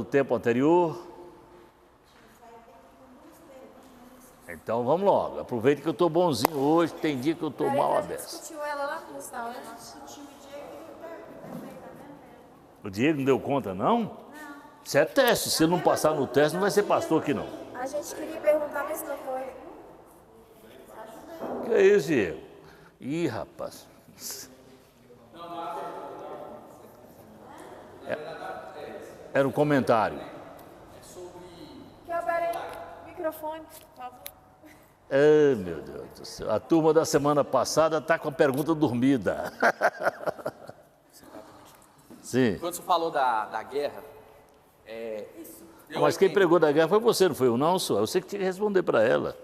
do tempo anterior? Então vamos logo, aproveita que eu estou bonzinho hoje, tem dia que eu estou mal aberto. Discutiu ela lá no restaurante. O Diego não deu conta, não? Não. Isso é teste, se ele não passar no teste, não vai ser pastor aqui não. A gente queria perguntar, mas não foi. Que é isso, Diego? Ih, rapaz. Era um comentário. Que aberem o microfone, por favor. Ai, meu Deus do céu. A turma da semana passada está com a pergunta dormida. Sim. Quando você falou da guerra, Mas quem pregou da guerra foi você, não foi eu não, só. Eu sei que tinha que responder para ela.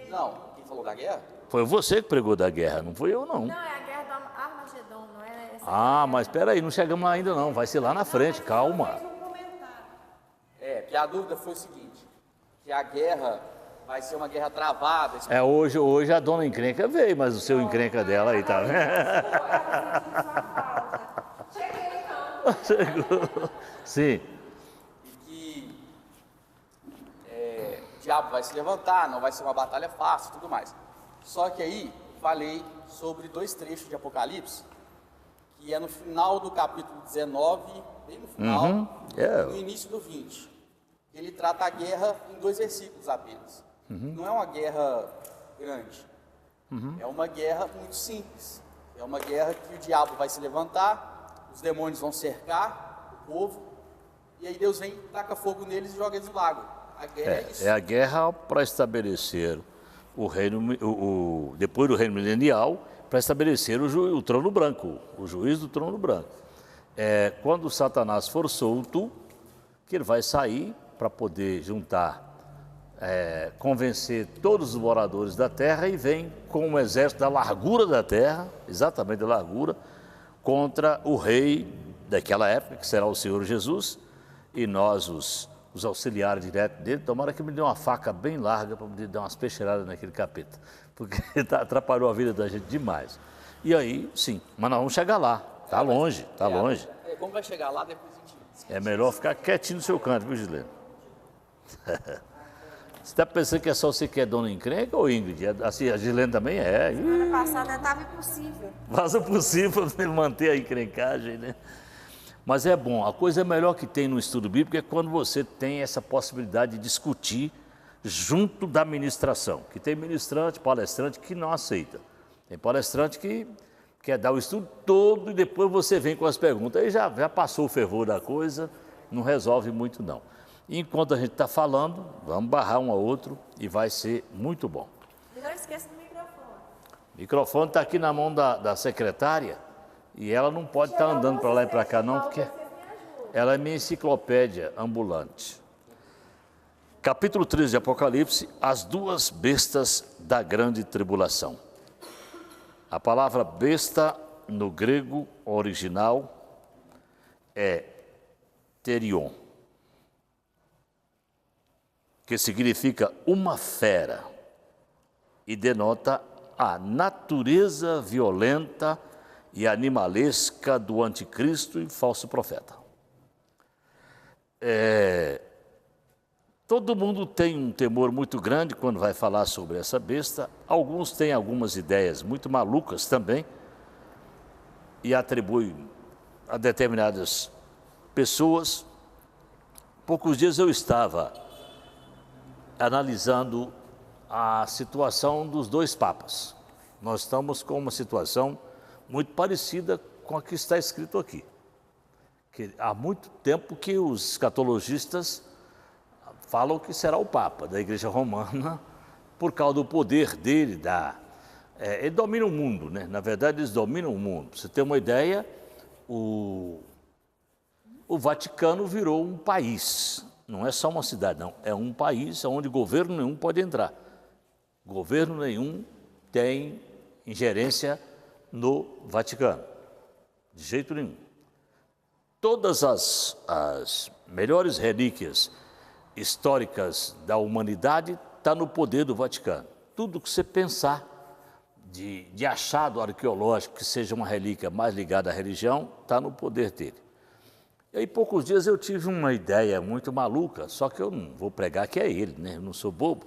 Não, quem falou da guerra? Foi você que pregou da guerra, não foi eu não. Não, é a guerra do Armagedon, não é essa? Ah, mas espera aí, não chegamos lá ainda não. Vai ser lá na frente, calma. Que a dúvida foi o seguinte, que a guerra vai ser uma guerra travada. É, hoje a dona encrenca veio, mas o seu encrenca dela aí, tá vendo? Cheguei então. Chegou. Sim. E que o diabo vai se levantar, não vai ser uma batalha fácil e tudo mais. Só que aí falei sobre 2 trechos de Apocalipse, que é no final do capítulo 19, bem no final, no início do 20. Ele trata a guerra em 2 versículos apenas. Não é uma guerra grande, é uma guerra muito simples. É uma guerra que o diabo vai se levantar, os demônios vão cercar o povo, e aí Deus vem, taca fogo neles e joga eles no lago. A guerra é isso. É a guerra para estabelecer o reino, depois do reino milenial, para estabelecer o trono branco, o juiz do trono branco. É quando Satanás for solto, que ele vai sair para poder juntar, convencer todos os moradores da terra e vem com um exército da largura da terra, exatamente da largura, contra o rei daquela época, que será o Senhor Jesus, e nós, os auxiliares diretos dele. Tomara que me dê uma faca bem larga para poder dar umas peixeiradas naquele capeta, porque atrapalhou a vida da gente demais. E aí, sim, mas nós vamos chegar lá, tá longe, tá longe. Como vai chegar lá, depois a gente... É melhor ficar quietinho no seu canto, viu, Gilene? Você está pensando que é só você que é dona encrenca ou Ingrid? Assim, a Gilene também é. Semana passada estava impossível. Faz o possível para ele manter a encrencagem, né? Mas é bom, a coisa melhor que tem no estudo bíblico é quando você tem essa possibilidade de discutir junto da ministração. Que tem ministrante, palestrante que não aceita. Tem palestrante que quer dar o estudo todo e depois você vem com as perguntas. Aí já passou o fervor da coisa, não resolve muito não. Enquanto a gente está falando, vamos barrar um ao outro e vai ser muito bom. Não esqueça do microfone. O microfone está aqui na mão da secretária e ela não pode estar andando para lá e para cá não, porque ela é minha enciclopédia ambulante. Capítulo 13 de Apocalipse, as 2 bestas da grande tribulação. A palavra besta no grego original é terion, que significa uma fera e denota a natureza violenta e animalesca do anticristo e falso profeta. Todo mundo tem um temor muito grande quando vai falar sobre essa besta. Alguns têm algumas ideias muito malucas também e atribuem a determinadas pessoas. Poucos dias eu estava analisando a situação dos 2 papas. Nós estamos com uma situação muito parecida com a que está escrito aqui. Que há muito tempo que os escatologistas falam que será o Papa da Igreja Romana, por causa do poder dele, ele domina o mundo, né? Na verdade, eles dominam o mundo. Pra você ter uma ideia, o Vaticano virou um país. Não é só uma cidade, não. É um país onde governo nenhum pode entrar. Governo nenhum tem ingerência no Vaticano. De jeito nenhum. Todas as melhores relíquias históricas da humanidade está no poder do Vaticano. Tudo que você pensar de achado arqueológico que seja uma relíquia mais ligada à religião, está no poder dele. E aí, poucos dias eu tive uma ideia muito maluca, só que eu não vou pregar que é ele, né? Eu não sou bobo.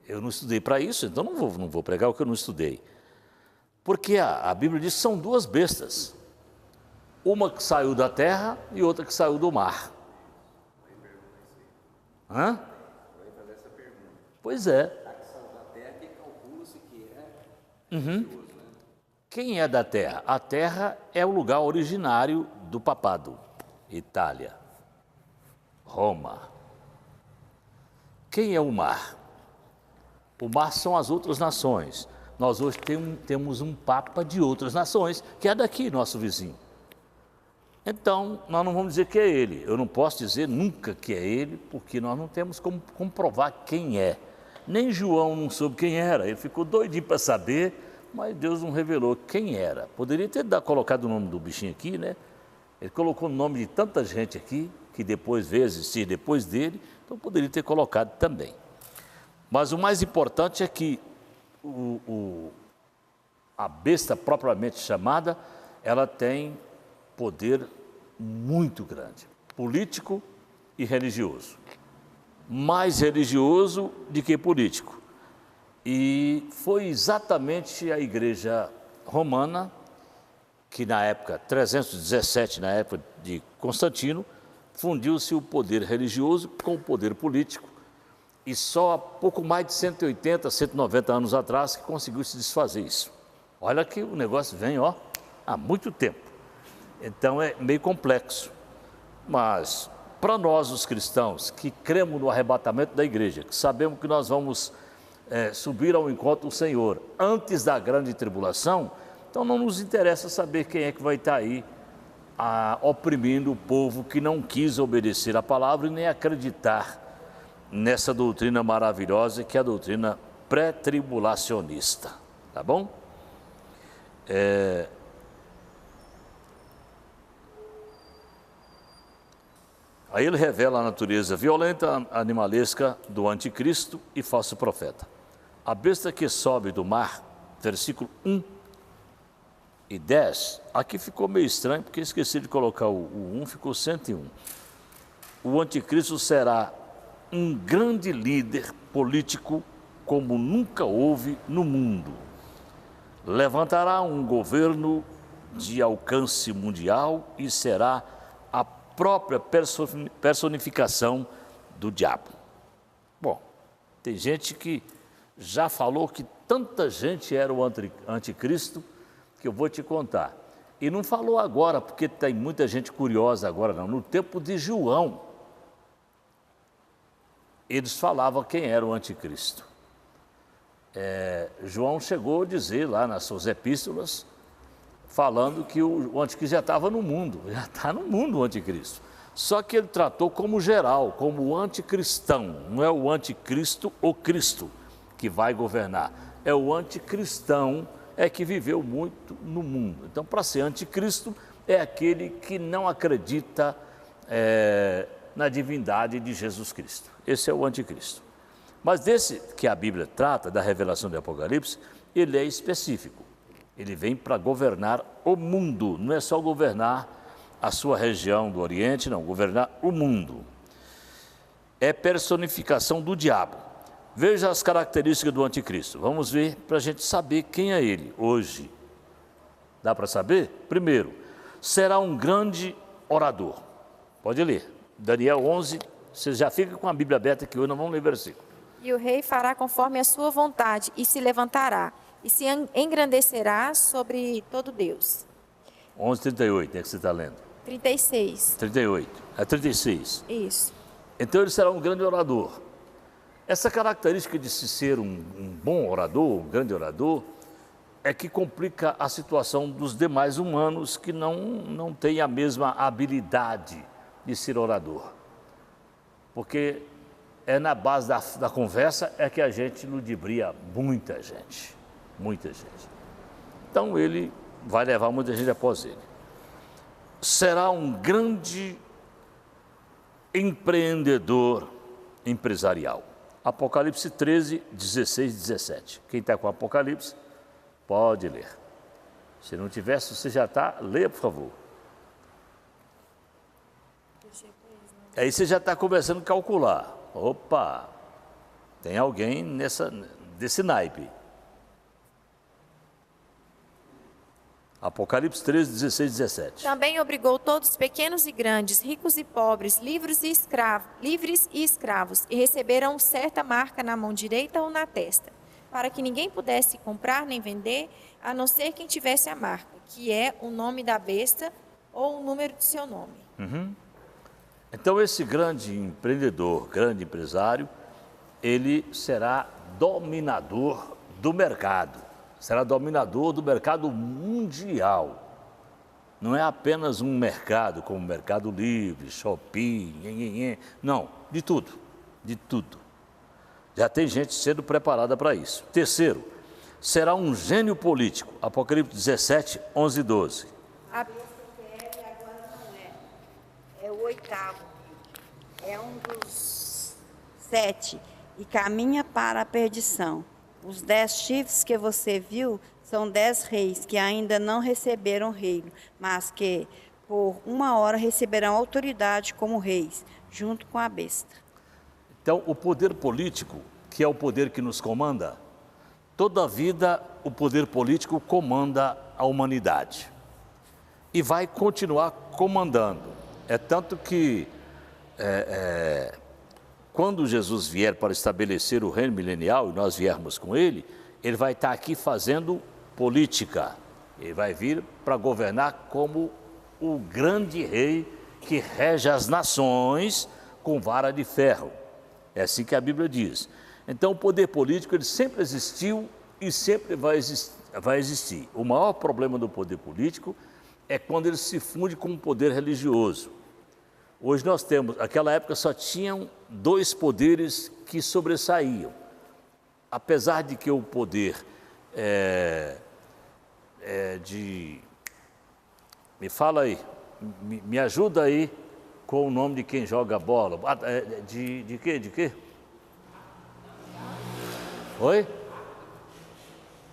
Eu não estudei para isso, então não vou pregar o que eu não estudei. Porque a Bíblia diz que são duas bestas. Uma que saiu da terra e outra que saiu do mar. Hã? Pois é. Quem é da terra? A terra é o lugar originário do papado. Itália, Roma. Quem é o mar? O mar são as outras nações. Nós hoje temos um papa de outras nações, que é daqui, nosso vizinho. Então, nós não vamos dizer que é ele. Eu não posso dizer nunca que é ele, porque nós não temos como comprovar quem é. Nem João não soube quem era. Ele ficou doidinho para saber, mas Deus não revelou quem era. Poderia ter colocado o nome do bichinho aqui, né? Ele colocou o nome de tanta gente aqui, que depois veio existir depois dele, então poderia ter colocado também. Mas o mais importante é que a besta propriamente chamada, ela tem poder muito grande, político e religioso. Mais religioso do que político. E foi exatamente a igreja romana que na época, 317, na época de Constantino, fundiu-se o poder religioso com o poder político, e só há pouco mais de 180, 190 anos atrás que conseguiu se desfazer isso. Olha que o negócio vem, há muito tempo. Então é meio complexo, mas para nós os cristãos que cremos no arrebatamento da igreja, que sabemos que nós vamos subir ao encontro do Senhor antes da grande tribulação, então não nos interessa saber quem é que vai estar aí oprimindo o povo que não quis obedecer a palavra e nem acreditar nessa doutrina maravilhosa que é a doutrina pré-tribulacionista, tá bom? Aí ele revela a natureza violenta, animalesca do anticristo e falso profeta. A besta que sobe do mar, versículo 1 e 10, aqui ficou meio estranho, porque esqueci de colocar o 1, ficou 101. O anticristo será um grande líder político como nunca houve no mundo. Levantará um governo de alcance mundial e será a própria personificação do diabo. Bom, tem gente que já falou que tanta gente era o anticristo, que eu vou te contar. E não falou agora, porque tem muita gente curiosa agora, não. No tempo de João, eles falavam quem era o anticristo. João chegou a dizer lá nas suas epístolas, falando que o anticristo já estava no mundo, já está no mundo o anticristo. Só que ele tratou como geral, como o anticristão, não é o anticristo ou Cristo que vai governar, é o anticristão que viveu muito no mundo. Então, para ser anticristo, é aquele que não acredita na divindade de Jesus Cristo. Esse é o anticristo. Mas desse que a Bíblia trata, da revelação do Apocalipse, ele é específico. Ele vem para governar o mundo, não é só governar a sua região do Oriente, não, governar o mundo. É personificação do diabo. Veja as características do anticristo. Vamos ver para a gente saber quem é ele hoje. Dá para saber? Primeiro, será um grande orador. Pode ler. Daniel 11, você já fica com a Bíblia aberta aqui hoje, nós vamos ler o versículo. E o rei fará conforme a sua vontade, e se levantará, e se engrandecerá sobre todo Deus. 11:38, é que você está lendo. 36. 38, é 36. Isso. Então ele será um grande orador. Essa característica de se ser um bom orador, um grande orador, é que complica a situação dos demais humanos que não têm a mesma habilidade de ser orador. Porque é na base da conversa que a gente ludibria muita gente. Muita gente. Então ele vai levar muita gente após ele. Será um grande empreendedor empresarial. Apocalipse 13, 16 e 17. Quem está com Apocalipse, pode ler. Se não tiver, se você já está, leia, por favor. Aí você já está começando a calcular. Opa, tem alguém desse naipe. Apocalipse 13, 16, 17. Também obrigou todos, pequenos e grandes, ricos e pobres, livres e escravos, e receberam certa marca na mão direita ou na testa, para que ninguém pudesse comprar nem vender, a não ser quem tivesse a marca, que é o nome da besta ou o número de seu nome. Então, esse grande empreendedor, grande empresário, ele será dominador do mercado. Será dominador do mercado mundial. Não é apenas um mercado como Mercado Livre, Shopee, não, de tudo, de tudo. Já tem gente sendo preparada para isso. Terceiro, será um gênio político. Apocalipse 17, 11 e 12. A besta que é e agora não é. É o oitavo. É um dos 7 e caminha para a perdição. Os 10 chifres que você viu são 10 reis que ainda não receberam reino, mas que por 1 hora receberão autoridade como reis, junto com a besta. Então, o poder político, que é o poder que nos comanda, toda a vida o poder político comanda a humanidade. E vai continuar comandando. É tanto que quando Jesus vier para estabelecer o reino milenial e nós viermos com ele vai estar aqui fazendo política. Ele vai vir para governar como o grande rei que rege as nações com vara de ferro. É assim que a Bíblia diz. Então, o poder político ele sempre existiu e sempre vai existir. O maior problema do poder político é quando ele se funde com o poder religioso. Hoje nós temos, naquela época só tinham 2 poderes que sobressaíam. Apesar de que o poder me fala aí, me ajuda aí com o nome de quem joga bola. De quê? De quê? Oi?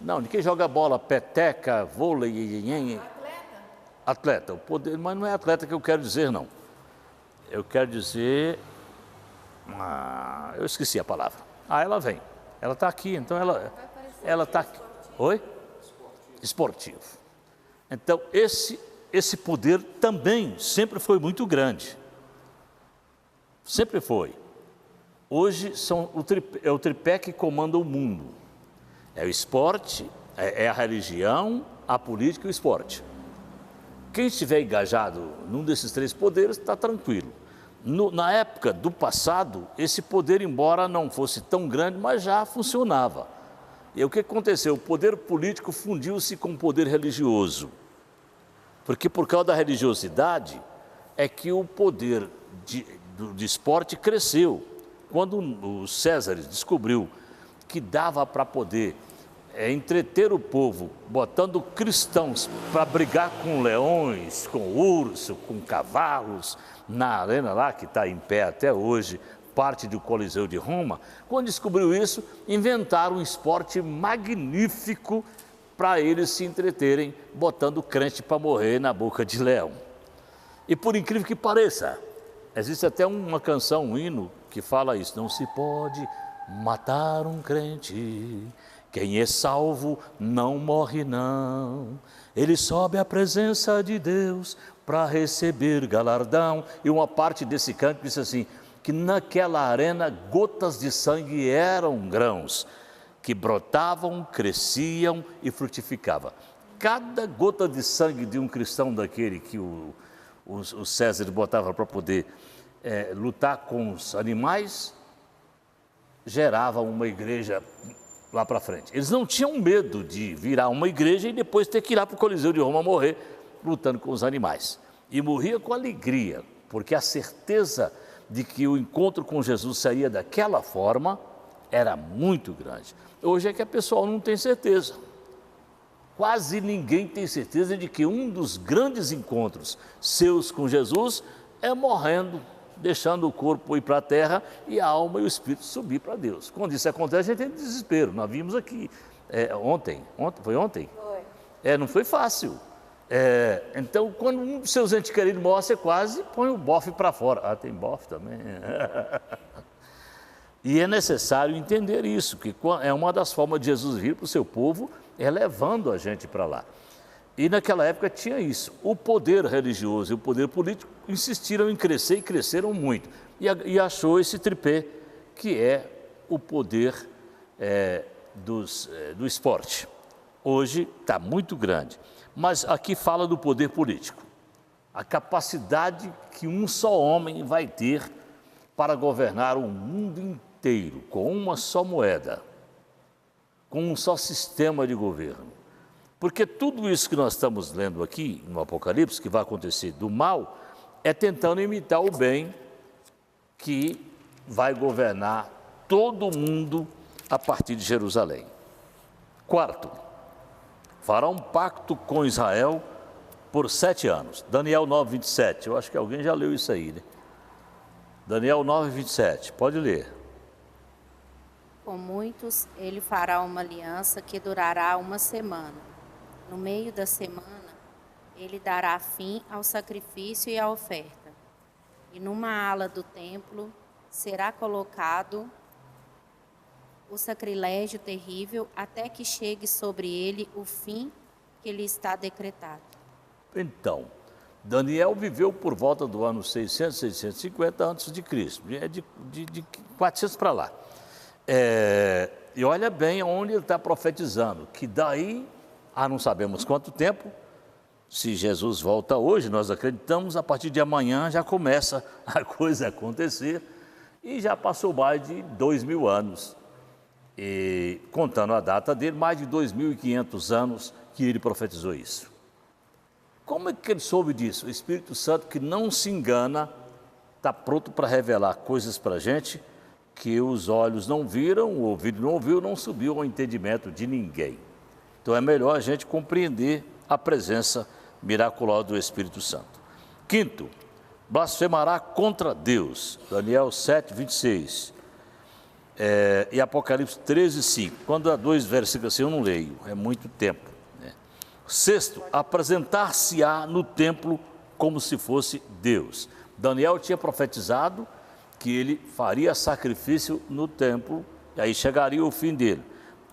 Não, de quem joga bola, peteca, vôlei, atleta. O poder, mas não é atleta que eu quero dizer, não. Eu quero dizer... eu esqueci a palavra. Ela vem. Ela está aqui, então ela está aqui. Oi? Esportivo. Então, esse poder também sempre foi muito grande. Sempre foi. Hoje é o tripé que comanda o mundo. É o esporte, é a religião, a política e o esporte. Quem estiver engajado num desses 3 poderes está tranquilo. Na época do passado, esse poder, embora não fosse tão grande, mas já funcionava. E o que aconteceu? O poder político fundiu-se com o poder religioso. Porque por causa da religiosidade é que o poder de esporte cresceu. Quando o César descobriu que dava para poder entreter o povo, botando cristãos para brigar com leões, com urso, com cavalos, na arena lá, que está em pé até hoje, parte do Coliseu de Roma. Quando descobriu isso, inventaram um esporte magnífico para eles se entreterem, botando crente para morrer na boca de leão. E por incrível que pareça, existe até uma canção, um hino, que fala isso: não se pode matar um crente, quem é salvo não morre não, ele sobe à presença de Deus para receber galardão. E uma parte desse canto diz assim, que naquela arena gotas de sangue eram grãos, que brotavam, cresciam e frutificavam. Cada gota de sangue de um cristão daquele que o César botava para poder lutar com os animais, gerava uma igreja lá para frente. Eles não tinham medo de virar uma igreja e depois ter que ir lá para o Coliseu de Roma morrer lutando com os animais. E morria com alegria, porque a certeza de que o encontro com Jesus seria daquela forma era muito grande. Hoje é que a pessoa não tem certeza. Quase ninguém tem certeza de que um dos grandes encontros seus com Jesus é morrendo, deixando o corpo ir para a terra e a alma e o espírito subir para Deus. Quando isso acontece, a gente tem desespero. Nós vimos aqui ontem, foi ontem? Foi. Não foi fácil. Então, quando um dos seus entes queridos morre, você quase põe o bofe para fora. Ah, tem bofe também. E é necessário entender isso, que é uma das formas de Jesus vir para o seu povo, é levando a gente para lá. E naquela época tinha isso. O poder religioso e o poder político insistiram em crescer e cresceram muito. E achou esse tripé, que é o poder do esporte. Hoje está muito grande. Mas aqui fala do poder político. A capacidade que um só homem vai ter para governar o mundo inteiro, com uma só moeda, com um só sistema de governo. Porque tudo isso que nós estamos lendo aqui no Apocalipse, que vai acontecer do mal, é tentando imitar o bem que vai governar todo o mundo a partir de Jerusalém. Quarto, fará um pacto com Israel por 7 anos. Daniel 9, 27. Eu acho que alguém já leu isso aí, né? Daniel 9, 27. Pode ler. Com muitos ele fará uma aliança que durará uma semana. No meio da semana, ele dará fim ao sacrifício e à oferta. E numa ala do templo será colocado o sacrilégio terrível até que chegue sobre ele o fim que lhe está decretado. Então, Daniel viveu por volta do ano 600, 650 a.C., de 400 para lá. E olha bem onde ele está profetizando, que daí, não sabemos quanto tempo, se Jesus volta hoje, nós acreditamos, a partir de amanhã já começa a coisa a acontecer, e já passou mais de 2.000 anos. E contando a data dele, mais de 2.500 anos que ele profetizou isso. Como é que ele soube disso? O Espírito Santo, que não se engana, está pronto para revelar coisas para a gente que os olhos não viram, o ouvido não ouviu, não subiu ao entendimento de ninguém. Então é melhor a gente compreender a presença miraculosa do Espírito Santo. Quinto, blasfemará contra Deus. Daniel 7, 26. E Apocalipse 13, 5. Quando há 2 versículos assim, eu não leio, é muito tempo. Né? Sexto, apresentar-se-á no templo como se fosse Deus. Daniel tinha profetizado que ele faria sacrifício no templo, e aí chegaria o fim dele.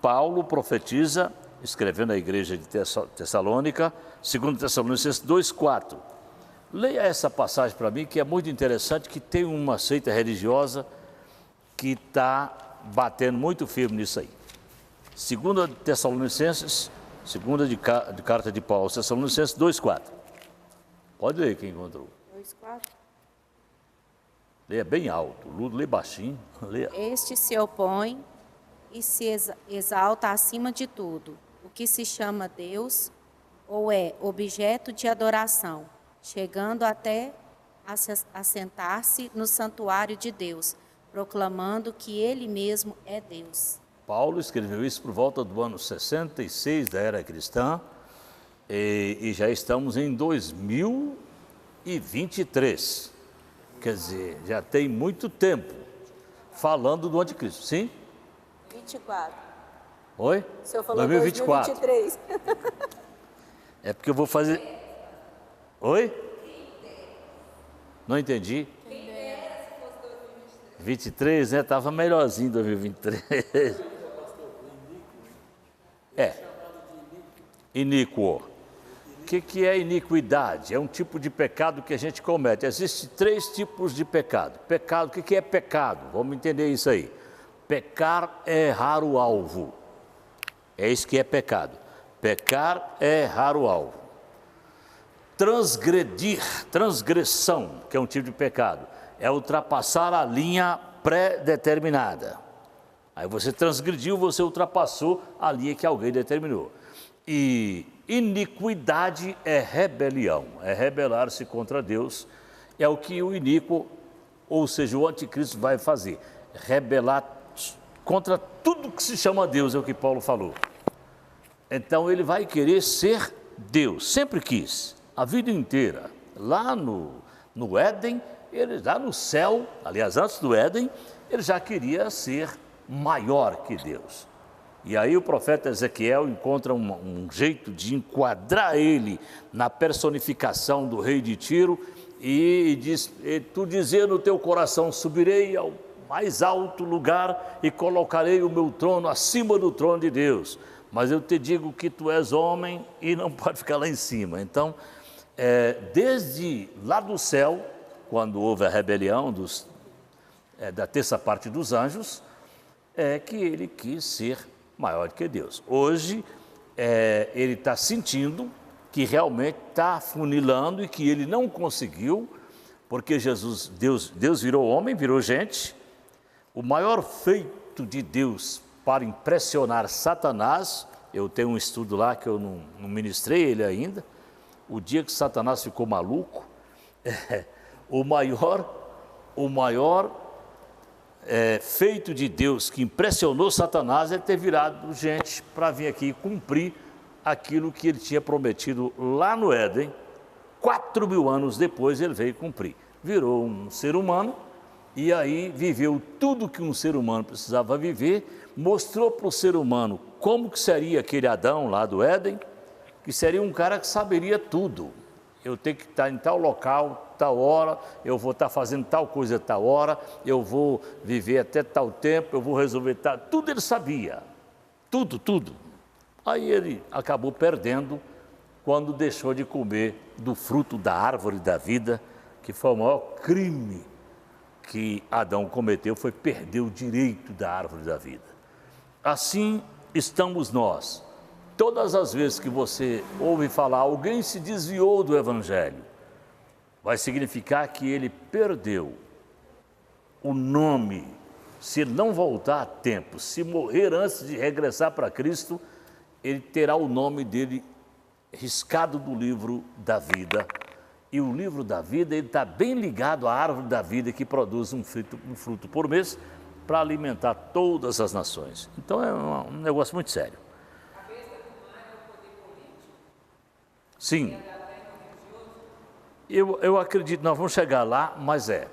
Paulo profetiza, escrevendo à igreja de Tessalônica, 2 Tessalonicenses 2, 4. Leia essa passagem para mim, que é muito interessante, que tem uma seita religiosa que está batendo muito firme nisso aí. 2 Tessalonicenses, de carta de Paulo, Tessalonicenses 2,4. Pode ler quem encontrou. 2,4. Leia bem alto, lê baixinho. Leia. Este se opõe e se exalta acima de tudo, o que se chama Deus ou é objeto de adoração, chegando até a assentar-se no santuário de Deus, proclamando que ele mesmo é Deus. Paulo escreveu isso por volta do ano 66 da era cristã, e já estamos em 2023. Quer dizer, já tem muito tempo falando do anticristo. Sim? 24. Oi? O senhor falou 2024. 2023. É porque eu vou fazer... Oi? Não entendi. 23, né? Estava melhorzinho 2023. Iníquo. O que é iniquidade? É um tipo de pecado que a gente comete. Existem 3 tipos de pecado. Pecado, o que é pecado? Vamos entender isso aí. Pecar é errar o alvo. É isso que é pecado. Pecar é errar o alvo. Transgressão, que é um tipo de pecado, é ultrapassar a linha pré-determinada. Aí você transgrediu, você ultrapassou a linha que alguém determinou. E iniquidade é rebelião, é rebelar-se contra Deus. É o que o iníquo, ou seja, o anticristo vai fazer. Rebelar contra tudo que se chama Deus, é o que Paulo falou. Então ele vai querer ser Deus, sempre quis, a vida inteira. Lá no Éden, ele já no céu, aliás, antes do Éden, ele já queria ser maior que Deus. E aí o profeta Ezequiel encontra um jeito de enquadrar ele na personificação do rei de Tiro e diz, tu dizer no teu coração, subirei ao mais alto lugar e colocarei o meu trono acima do trono de Deus. Mas eu te digo que tu és homem e não pode ficar lá em cima. Então, desde lá do céu, quando houve a rebelião da terça parte dos anjos, é que ele quis ser maior que Deus. Hoje, ele está sentindo que realmente está afunilando e que ele não conseguiu, porque Deus virou homem, virou gente. O maior feito de Deus para impressionar Satanás, eu tenho um estudo lá que eu não ministrei ele ainda, o dia que Satanás ficou maluco, o maior feito de Deus que impressionou Satanás é ter virado gente para vir aqui cumprir aquilo que ele tinha prometido lá no Éden. 4.000 anos depois ele veio cumprir. Virou um ser humano e aí viveu tudo que um ser humano precisava viver, mostrou para o ser humano como que seria aquele Adão lá do Éden, que seria um cara que saberia tudo. Eu tenho que estar em tal local, tal hora, eu vou estar fazendo tal coisa tal hora, eu vou viver até tal tempo, eu vou resolver tal... Tudo ele sabia, tudo. Aí ele acabou perdendo quando deixou de comer do fruto da árvore da vida, que foi o maior crime que Adão cometeu, foi perder o direito da árvore da vida. Assim estamos nós. Todas as vezes que você ouve falar, alguém se desviou do Evangelho, vai significar que ele perdeu o nome. Se ele não voltar a tempo, se morrer antes de regressar para Cristo, ele terá o nome dele riscado do livro da vida. E o livro da vida está bem ligado à árvore da vida que produz um fruto por mês para alimentar todas as nações. Então é um negócio muito sério. Sim, eu acredito, nós vamos chegar lá, mas é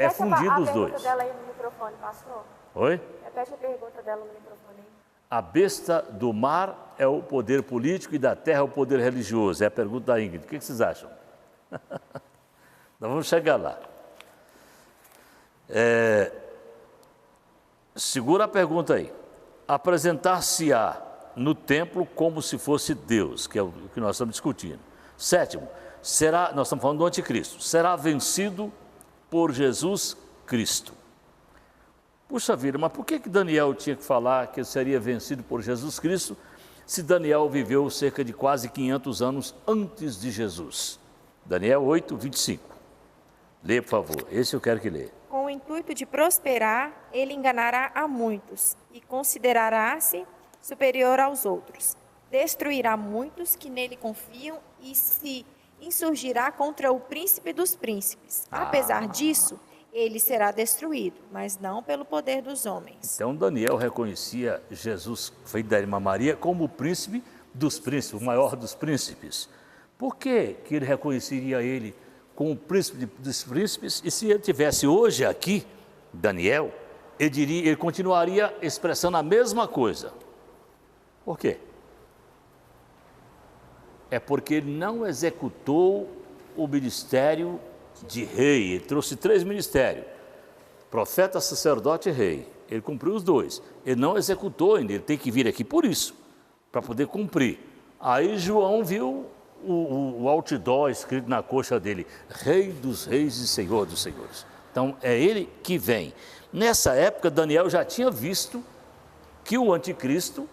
fundido os dois. Repete a pergunta dela aí no microfone, pastor. Oi? Repete a pergunta dela no microfone aí. A besta do mar é o poder político e da terra é o poder religioso. É a pergunta da Ingrid. O que vocês acham? Nós vamos chegar lá. Segura a pergunta aí. Apresentar-se-á no templo como se fosse Deus, que é o que nós estamos discutindo. Sétimo, nós estamos falando do anticristo, será vencido por Jesus Cristo. Puxa vida, mas por que Daniel tinha que falar que ele seria vencido por Jesus Cristo, se Daniel viveu cerca de quase 500 anos antes de Jesus? Daniel 8, 25. Lê, por favor, esse eu quero que lê. Com o intuito de prosperar, ele enganará a muitos e considerará-se superior aos outros. Destruirá muitos que nele confiam e se insurgirá contra o príncipe dos príncipes. Apesar disso, ele será destruído, mas não pelo poder dos homens. Então Daniel reconhecia Jesus, filho da irmã Maria, como o príncipe dos príncipes, o maior dos príncipes. Por que ele reconheceria ele como o príncipe dos príncipes? E se ele tivesse hoje aqui, Daniel, ele continuaria expressando a mesma coisa. Por quê? É porque ele não executou o ministério de rei. Ele trouxe 3 ministérios: profeta, sacerdote e rei. Ele cumpriu os 2. Ele não executou ainda, ele tem que vir aqui por isso, para poder cumprir. Aí João viu o outdoor escrito na coxa dele: Rei dos reis e Senhor dos senhores. Então é ele que vem. Nessa época Daniel já tinha visto que o anticristo,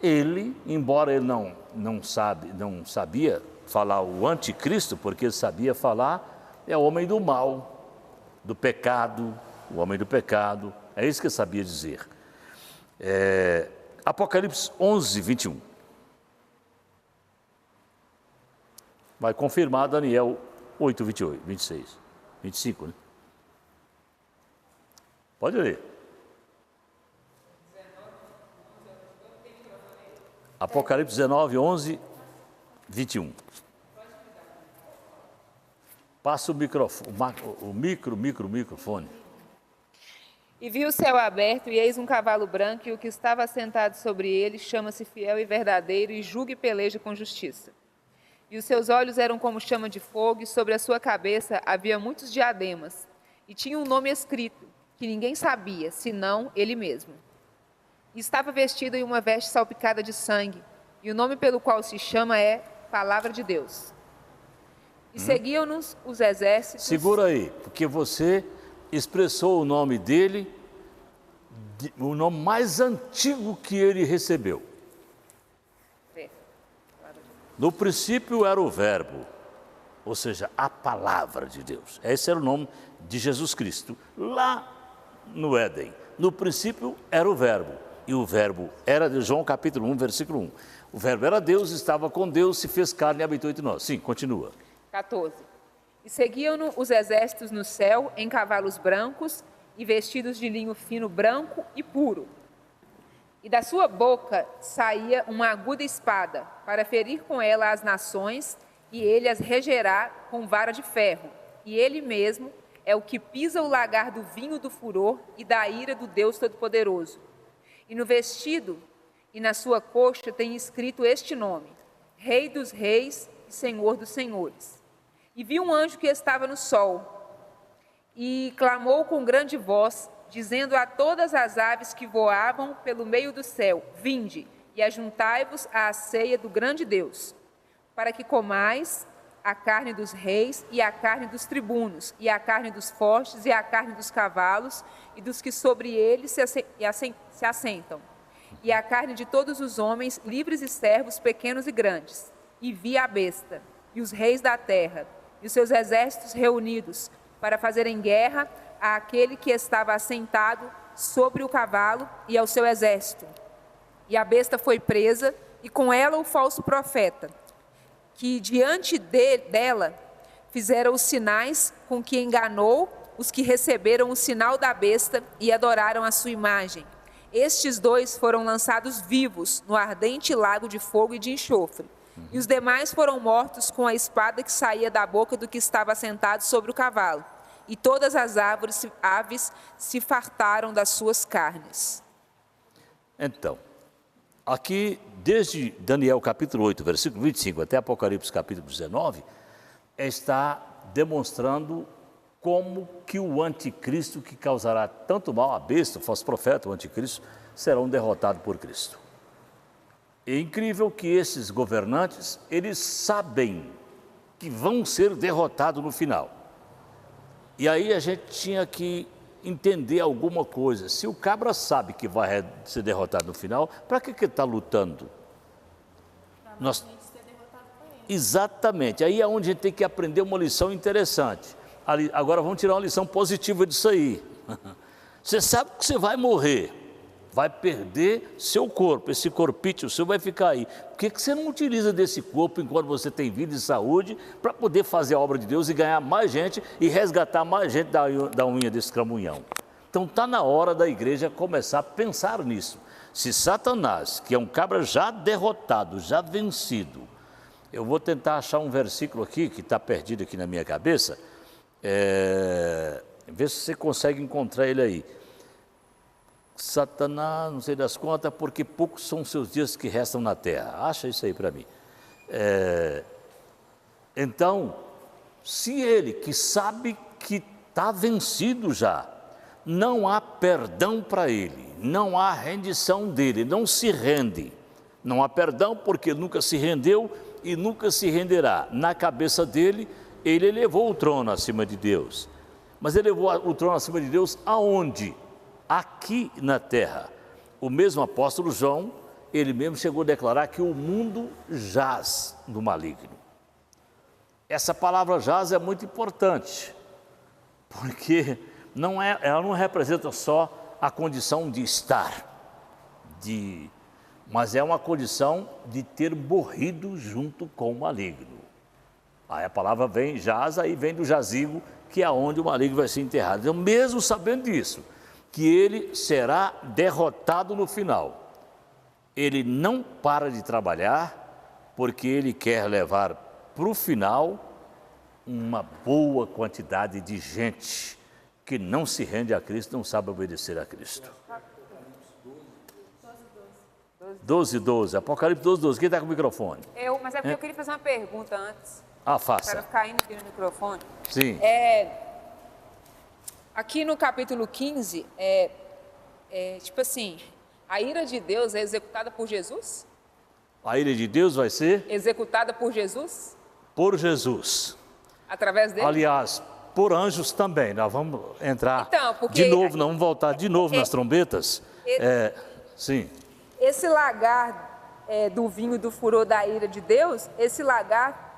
ele, embora ele não sabia falar o anticristo, porque ele sabia falar, é o homem do mal, do pecado, o homem do pecado, é isso que ele sabia dizer. Apocalipse 11, 21. Vai confirmar Daniel 8, 28, 26, 25, né? Pode ler. Apocalipse 19, 11, 21. Passa o microfone. E vi o céu aberto, e eis um cavalo branco, e o que estava sentado sobre ele chama-se Fiel e Verdadeiro, e julga e peleja com justiça. E os seus olhos eram como chama de fogo, e sobre a sua cabeça havia muitos diademas, e tinha um nome escrito, que ninguém sabia, senão ele mesmo. E estava vestido em uma veste salpicada de sangue, e o nome pelo qual se chama é Palavra de Deus. E seguiam-nos os exércitos... Segura aí, porque você expressou o nome dele, o nome mais antigo que ele recebeu. No princípio era o Verbo, ou seja, a Palavra de Deus. Esse era o nome de Jesus Cristo, lá no Éden. No princípio era o Verbo, e o Verbo era de João capítulo 1, versículo 1. O Verbo era Deus, estava com Deus, se fez carne e habitou entre nós. Sim, continua. 14. E seguiam-no os exércitos no céu, em cavalos brancos, e vestidos de linho fino branco e puro. E da sua boca saía uma aguda espada, para ferir com ela as nações, e ele as regerá com vara de ferro. E ele mesmo é o que pisa o lagar do vinho do furor e da ira do Deus Todo-Poderoso. E no vestido e na sua coxa tem escrito este nome: Rei dos Reis e Senhor dos Senhores. E vi um anjo que estava no sol, e clamou com grande voz, dizendo a todas as aves que voavam pelo meio do céu: Vinde, e ajuntai-vos à ceia do grande Deus, para que comais a carne dos reis, e a carne dos tribunos, e a carne dos fortes, e a carne dos cavalos, e dos que sobre eles se assentam, e a carne de todos os homens, livres e servos, pequenos e grandes. E vi a besta, e os reis da terra, e os seus exércitos reunidos, para fazerem guerra àquele que estava assentado sobre o cavalo e ao seu exército. E a besta foi presa, e com ela o falso profeta, que diante dela fizeram os sinais com que enganou os que receberam o sinal da besta e adoraram a sua imagem. Estes dois foram lançados vivos no ardente lago de fogo e de enxofre. E os demais foram mortos com a espada que saía da boca do que estava sentado sobre o cavalo. E todas as aves se fartaram das suas carnes. Então, aqui, desde Daniel capítulo 8, versículo 25, até Apocalipse capítulo 19, está demonstrando como que o anticristo, que causará tanto mal, a besta, o falso profeta, o anticristo, serão derrotados por Cristo. É incrível que esses governantes, eles sabem que vão ser derrotados no final. E aí a gente tinha que entender alguma coisa. Se o cabra sabe que vai ser derrotado no final, para que ele está lutando? Exatamente. Aí é onde a gente tem que aprender uma lição interessante. Agora vamos tirar uma lição positiva disso aí. Você sabe que você vai morrer, vai perder seu corpo, esse corpício seu vai ficar aí. Por que você não utiliza desse corpo enquanto você tem vida e saúde para poder fazer a obra de Deus e ganhar mais gente e resgatar mais gente da unha desse cramunhão? Então está na hora da igreja começar a pensar nisso. Se Satanás, que é um cabra já derrotado, já vencido, eu vou tentar achar um versículo aqui que está perdido aqui na minha cabeça, vê se você consegue encontrar ele aí. Satanás, não sei das contas, porque poucos são os seus dias que restam na terra. Acha isso aí para mim. Então, se ele que sabe que está vencido já, não há perdão para ele, não há rendição dele, não se rende. Não há perdão porque nunca se rendeu e nunca se renderá. Na cabeça dele, ele elevou o trono acima de Deus. Mas ele levou o trono acima de Deus aonde? Aqui na terra. O mesmo apóstolo João, ele mesmo chegou a declarar que o mundo jaz no maligno. Essa palavra jaz é muito importante, porque ela não representa só a condição de estar, mas é uma condição de ter morrido junto com o maligno. Aí a palavra vem, jaz, aí vem do jazigo, que é onde o maligno vai ser enterrado. Então, mesmo sabendo disso, que ele será derrotado no final, ele não para de trabalhar, porque ele quer levar para o final uma boa quantidade de gente que não se rende a Cristo, não sabe obedecer a Cristo. 12. Apocalipse 12. Quem está com o microfone? Mas é porque eu queria fazer uma pergunta antes. Faça. Para ficar indo aqui no microfone. Sim. Aqui no capítulo 15, tipo assim, a ira de Deus é executada por Jesus? A ira de Deus vai ser? Executada por Jesus? Por Jesus. Através dele? Aliás, por anjos também. Nós vamos entrar porque de novo, nós vamos voltar de novo nas trombetas. Sim. Esse lagar do vinho do furor da ira de Deus, esse lagar,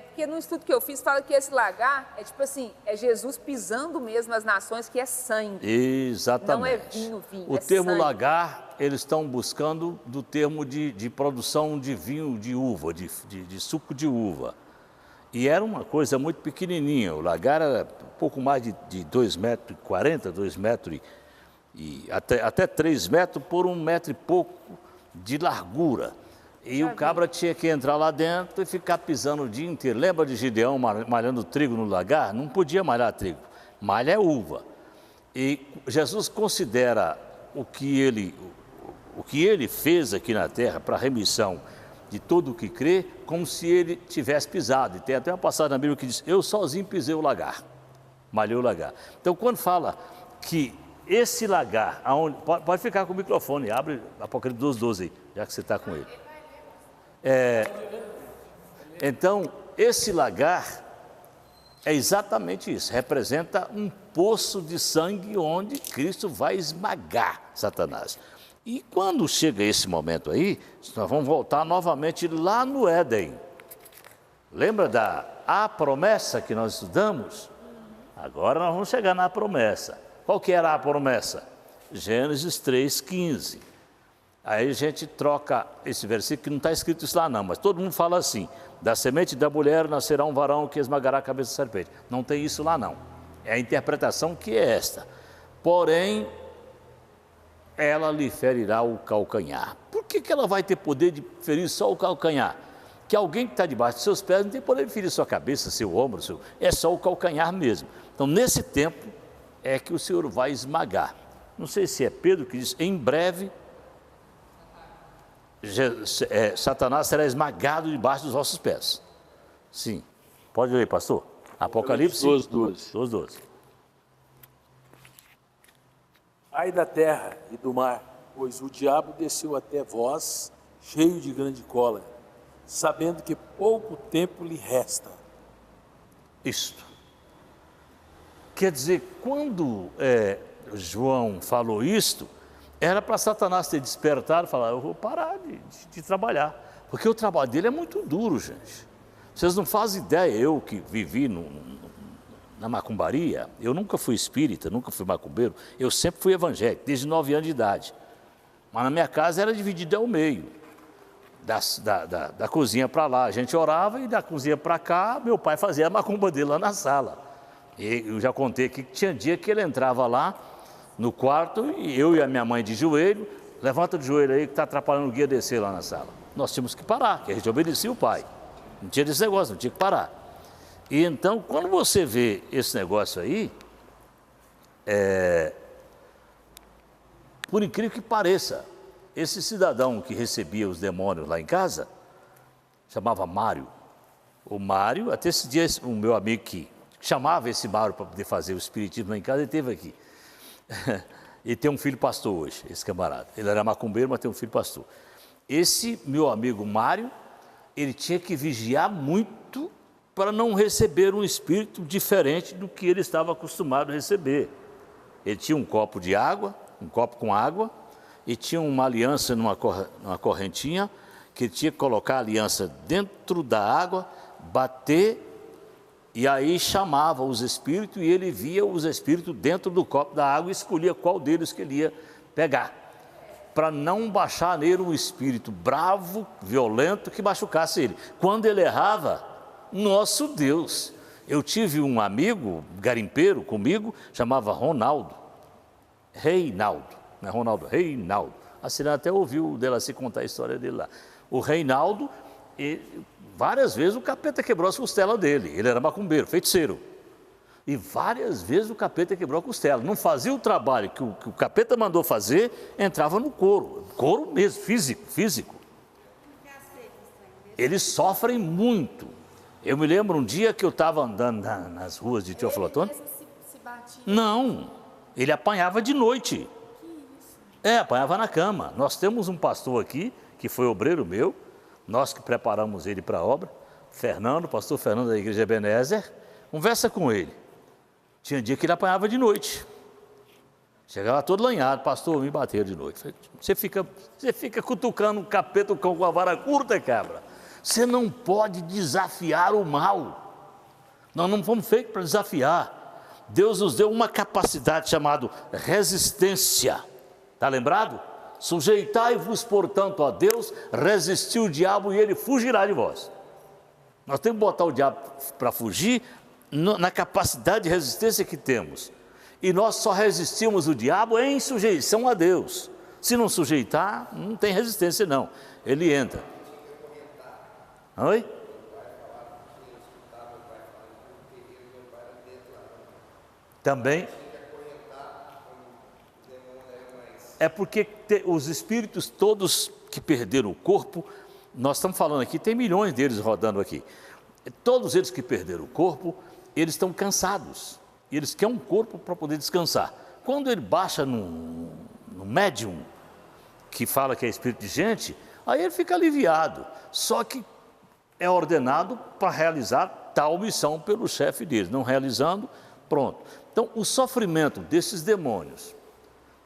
porque no estudo que eu fiz fala que esse lagar é tipo assim, é Jesus pisando mesmo nas nações, que é sangue. Exatamente. Não é vinho. O termo sangue. lagar, eles estão buscando do termo de produção de vinho de uva, de suco de uva. E era uma coisa muito pequenininha. O lagar era um pouco mais de 2,40 metros, 2 metros e até 3 metros por 1 metro e pouco de largura. E o cabra tinha que entrar lá dentro e ficar pisando o dia inteiro. Lembra de Gideão malhando trigo no lagar? Não podia malhar trigo. Malha é uva. E Jesus considera o que ele fez aqui na terra para a remissão de todo o que crê, como se ele tivesse pisado. E tem até uma passagem na Bíblia que diz, eu sozinho pisei o lagar, malhei o lagar. Então, quando fala que esse lagar, pode ficar com o microfone, abre Apocalipse 12 aí, já que você está com ele. Então, esse lagar é exatamente isso, representa um poço de sangue onde Cristo vai esmagar Satanás. E quando chega esse momento aí, nós vamos voltar novamente lá no Éden. Lembra a promessa que nós estudamos? Agora nós vamos chegar na promessa. Qual que era a promessa? Gênesis 3,15. Aí a gente troca esse versículo, que não está escrito isso lá não, mas todo mundo fala assim, da semente da mulher nascerá um varão que esmagará a cabeça da serpente. Não tem isso lá não. É a interpretação que é esta. Porém, ela lhe ferirá o calcanhar. Por que ela vai ter poder de ferir só o calcanhar? Que alguém que está debaixo dos seus pés não tem poder de ferir sua cabeça, seu ombro, é só o calcanhar mesmo. Então, nesse tempo, é que o Senhor vai esmagar. Não sei se é Pedro que diz, em breve, Satanás será esmagado debaixo dos vossos pés. Sim. Pode ler, pastor. Apocalipse 12. Ai da terra e do mar, pois o diabo desceu até vós, cheio de grande cólera, sabendo que pouco tempo lhe resta. Isto. Quer dizer, quando João falou isto, era para Satanás ter despertado e falar, eu vou parar de trabalhar. Porque o trabalho dele é muito duro, gente. Vocês não fazem ideia, eu que vivi na macumbaria, eu nunca fui espírita, nunca fui macumbeiro, eu sempre fui evangélico, desde 9 anos de idade. Mas na minha casa era dividida ao meio, da cozinha para lá, a gente orava e da cozinha para cá, meu pai fazia a macumba dele lá na sala. E eu já contei aqui que tinha dia que ele entrava lá no quarto e eu e a minha mãe de joelho, levanta de joelho aí que está atrapalhando o guia descer lá na sala. Nós tínhamos que parar, que a gente obedecia o pai. Não tinha desse negócio, não tinha que parar. E então, quando você vê esse negócio aí, por incrível que pareça, esse cidadão que recebia os demônios lá em casa, chamava Mário. O Mário, até esse dia, o meu amigo que chamava esse Mário para poder fazer o espiritismo lá em casa, ele esteve aqui. Ele tem um filho pastor hoje, esse camarada. Ele era macumbeiro, mas tem um filho pastor. Esse meu amigo Mário, ele tinha que vigiar muito para não receber um espírito diferente do que ele estava acostumado a receber. Ele tinha um copo de água, um copo com água, e tinha uma aliança numa correntinha, que ele tinha que colocar a aliança dentro da água, bater, e aí chamava os espíritos, e ele via os espíritos dentro do copo da água e escolhia qual deles que ele ia pegar, para não baixar nele um espírito bravo, violento, que machucasse ele. Quando ele errava, nosso Deus, eu tive um amigo garimpeiro comigo, chamava Reinaldo, não é Ronaldo, Reinaldo. A Cirana até ouviu dela se contar a história dele lá. O Reinaldo, várias vezes o capeta quebrou as costelas dele, ele era macumbeiro, feiticeiro. E várias vezes o capeta quebrou a costela. Não fazia o trabalho que o capeta mandou fazer, entrava no couro. Couro mesmo, físico. Eles sofrem muito. Eu me lembro um dia que eu estava andando nas ruas de Teoflotone. Não, ele apanhava de noite. Apanhava na cama. Nós temos um pastor aqui, que foi obreiro meu, nós que preparamos ele para a obra, Fernando, pastor Fernando da igreja Ebenezer, conversa com ele. Tinha dia que ele apanhava de noite. Chegava todo lanhado, pastor, me bateram de noite. Você fica cutucando um capeta com a vara curta, cabra. Você não pode desafiar o mal. Nós não fomos feitos para desafiar. Deus nos deu uma capacidade chamada resistência. Está lembrado? Sujeitai-vos, portanto, a Deus, resistir o diabo e ele fugirá de vós. Nós temos que botar o diabo para fugir na capacidade de resistência que temos. E nós só resistimos o diabo em sujeição a Deus. Se não sujeitar, não tem resistência não. Ele entra. Oi? Também. É porque os espíritos todos que perderam o corpo, nós estamos falando aqui, tem milhões deles rodando aqui. Todos eles que perderam o corpo, eles estão cansados. E eles querem um corpo para poder descansar. Quando ele baixa no médium, que fala que é espírito de gente, aí ele fica aliviado. Só que é ordenado para realizar tal missão pelo chefe deles. Não realizando, pronto. Então, o sofrimento desses demônios,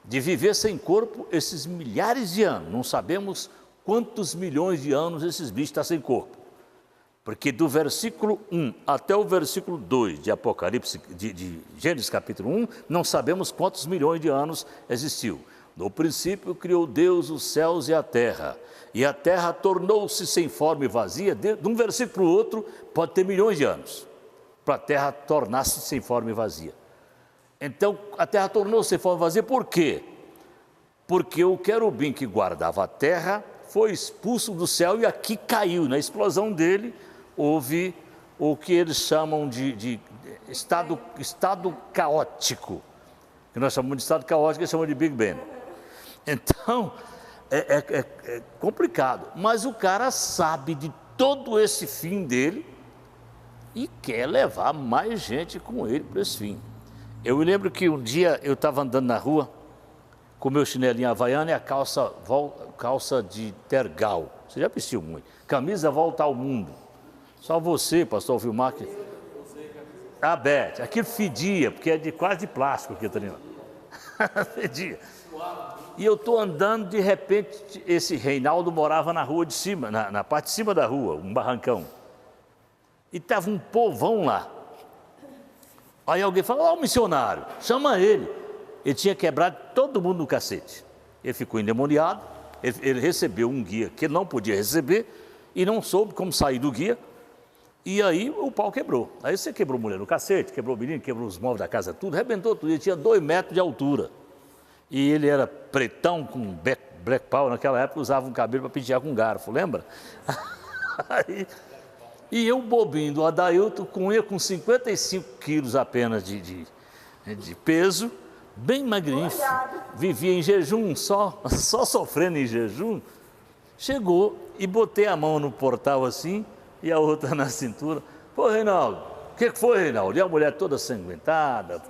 de viver sem corpo esses milhares de anos, não sabemos quantos milhões de anos esses bichos estão sem corpo. Porque do versículo 1 até o versículo 2 de Apocalipse, de Gênesis capítulo 1, não sabemos quantos milhões de anos existiu. No princípio criou Deus os céus e a terra tornou-se sem forma e vazia. De um versículo para o outro pode ter milhões de anos, para a terra tornar-se sem forma e vazia. Então, a terra tornou-se sem forma e vazia, por quê? Porque o querubim que guardava a terra foi expulso do céu e aqui caiu. Na explosão dele, houve o que eles chamam de estado caótico, que nós chamamos de estado caótico, eles chamam de Big Bang. Então, é complicado, mas o cara sabe de todo esse fim dele e quer levar mais gente com ele para esse fim. Eu me lembro que um dia eu estava andando na rua com meu chinelinho havaiano e a calça de tergal. Você já vestiu muito. Camisa volta ao mundo. Só você, pastor Vilmar, que... A Beth, aquilo fedia, porque é quase de plástico aqui, Trino. Fedia. E eu estou andando, de repente, esse Reinaldo morava na rua de cima, na parte de cima da rua, um barrancão. E estava um povão lá. Aí alguém falou, ó, o missionário, chama ele. Ele tinha quebrado todo mundo no cacete. Ele ficou endemoniado, ele recebeu um guia que ele não podia receber e não soube como sair do guia. E aí o pau quebrou. Aí você quebrou a mulher no cacete, quebrou o menino, quebrou os móveis da casa, tudo, arrebentou tudo. Ele tinha 2 metros de altura. E ele era pretão, com black power, naquela época usava um cabelo para pentear com garfo, lembra? Aí, e eu, bobinho do Adailton, com 55 quilos apenas de peso, bem magrinho, vivia em jejum, só sofrendo em jejum, chegou e botei a mão no portal assim, e a outra na cintura. Pô, Reinaldo, o que foi, Reinaldo? E a mulher toda sanguentada,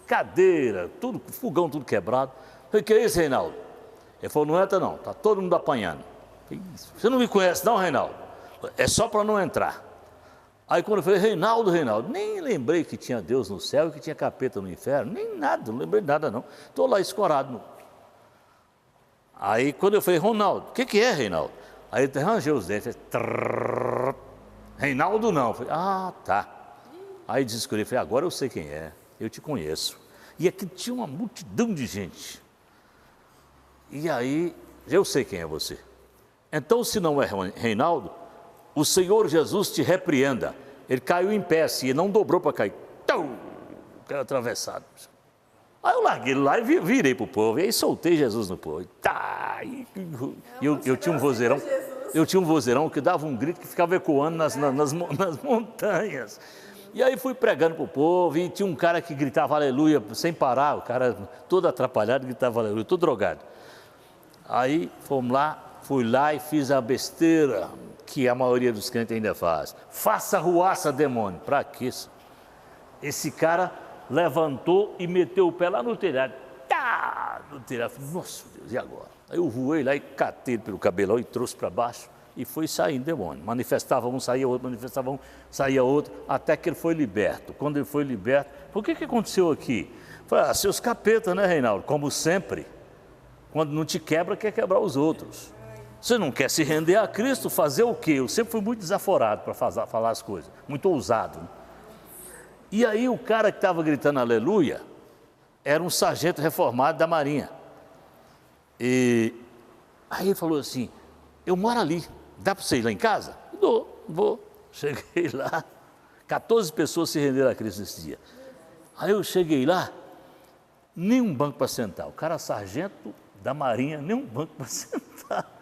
cadeira, tudo, fogão tudo quebrado. Falei, que é isso, Reinaldo? Ele falou, não entra não, está todo mundo apanhando. Você não me conhece não, Reinaldo? É só para não entrar. Aí quando eu falei, Reinaldo, nem lembrei que tinha Deus no céu e que tinha capeta no inferno, nem nada, não lembrei de nada não. Estou lá escorado. Aí quando eu falei, Ronaldo, o que é, Reinaldo? Aí ele arranjou os dentes, Reinaldo não. Eu falei, ah, tá. Aí desescolhi, falei, agora eu sei quem é, eu te conheço. E aqui tinha uma multidão de gente. E aí, eu sei quem é você. Então, se não é Reinaldo, o Senhor Jesus te repreenda. Ele caiu em pé assim, ele não dobrou para cair. Caiu atravessado. Aí eu larguei ele lá e virei para o povo. E aí soltei Jesus no povo. Eu tinha um vozeirão. Eu tinha um vozeirão que dava um grito que ficava ecoando nas montanhas. E aí fui pregando para o povo, e tinha um cara que gritava aleluia sem parar, o cara todo atrapalhado, gritava aleluia, todo drogado. Aí fomos lá, fui lá e fiz a besteira que a maioria dos crentes ainda faz. Faça ruaça, demônio. Para quê? Esse cara levantou e meteu o pé lá no telhado. Tá! No telhado. Nossa Deus, e agora? Aí eu voei lá e catei ele pelo cabelão e trouxe para baixo e foi saindo demônio. Manifestava um, saía outro, manifestava um, saía outro, até que ele foi liberto. Quando ele foi liberto, por que aconteceu aqui? Falei, seus capetas, né, Reinaldo? Como sempre, quando não te quebra, quer quebrar os outros. Você não quer se render a Cristo, fazer o quê? Eu sempre fui muito desaforado para falar as coisas, muito ousado. E aí o cara que estava gritando aleluia era um sargento reformado da Marinha. E aí ele falou assim, eu moro ali, dá para você ir lá em casa? Dou, vou. Cheguei lá, 14 pessoas se renderam a Cristo nesse dia. Aí eu cheguei lá, nenhum banco para sentar. O cara sargento da Marinha, nenhum banco para sentar.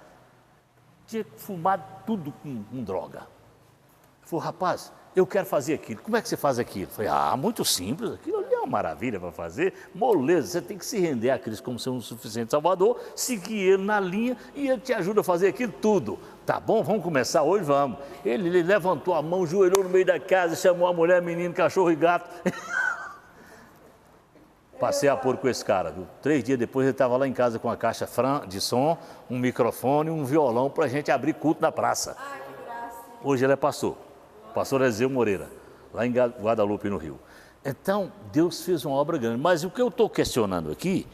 Tinha fumado tudo com droga. Ele falou, rapaz, eu quero fazer aquilo. Como é que você faz aquilo? Eu falei, muito simples, aquilo ali é uma maravilha para fazer. Moleza, você tem que se render a Cristo como sendo um suficiente Salvador, seguir ele na linha e ele te ajuda a fazer aquilo tudo. Tá bom, vamos começar hoje, vamos. Ele levantou a mão, joelhou no meio da casa, chamou a mulher, menino, cachorro e gato. Passei apuro com esse cara, viu? 3 dias depois ele estava lá em casa com uma caixa de som, um microfone, um violão para a gente abrir culto na praça. Hoje ele é pastor Ezeu Moreira, lá em Guadalupe, no Rio. Então, Deus fez uma obra grande. Mas o que eu estou questionando aqui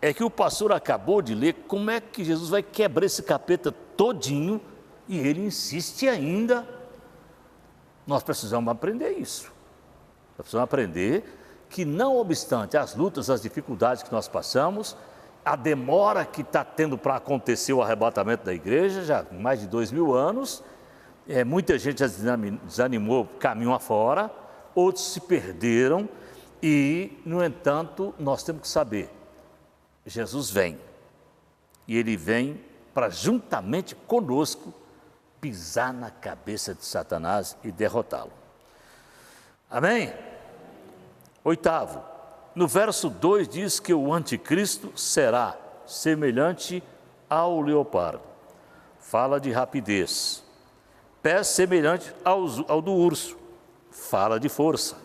é que o pastor acabou de ler como é que Jesus vai quebrar esse capeta todinho e ele insiste ainda. Nós precisamos aprender isso. Nós precisamos aprender que, não obstante as lutas, as dificuldades que nós passamos, a demora que está tendo para acontecer o arrebatamento da igreja, já há mais de 2000 anos, muita gente já desanimou caminho afora, outros se perderam e, no entanto, nós temos que saber, Jesus vem, e Ele vem para juntamente conosco pisar na cabeça de Satanás e derrotá-lo. Amém? 8º, no verso 2 diz que o anticristo será semelhante ao leopardo. Fala de rapidez. Pés semelhante ao do urso. Fala de força.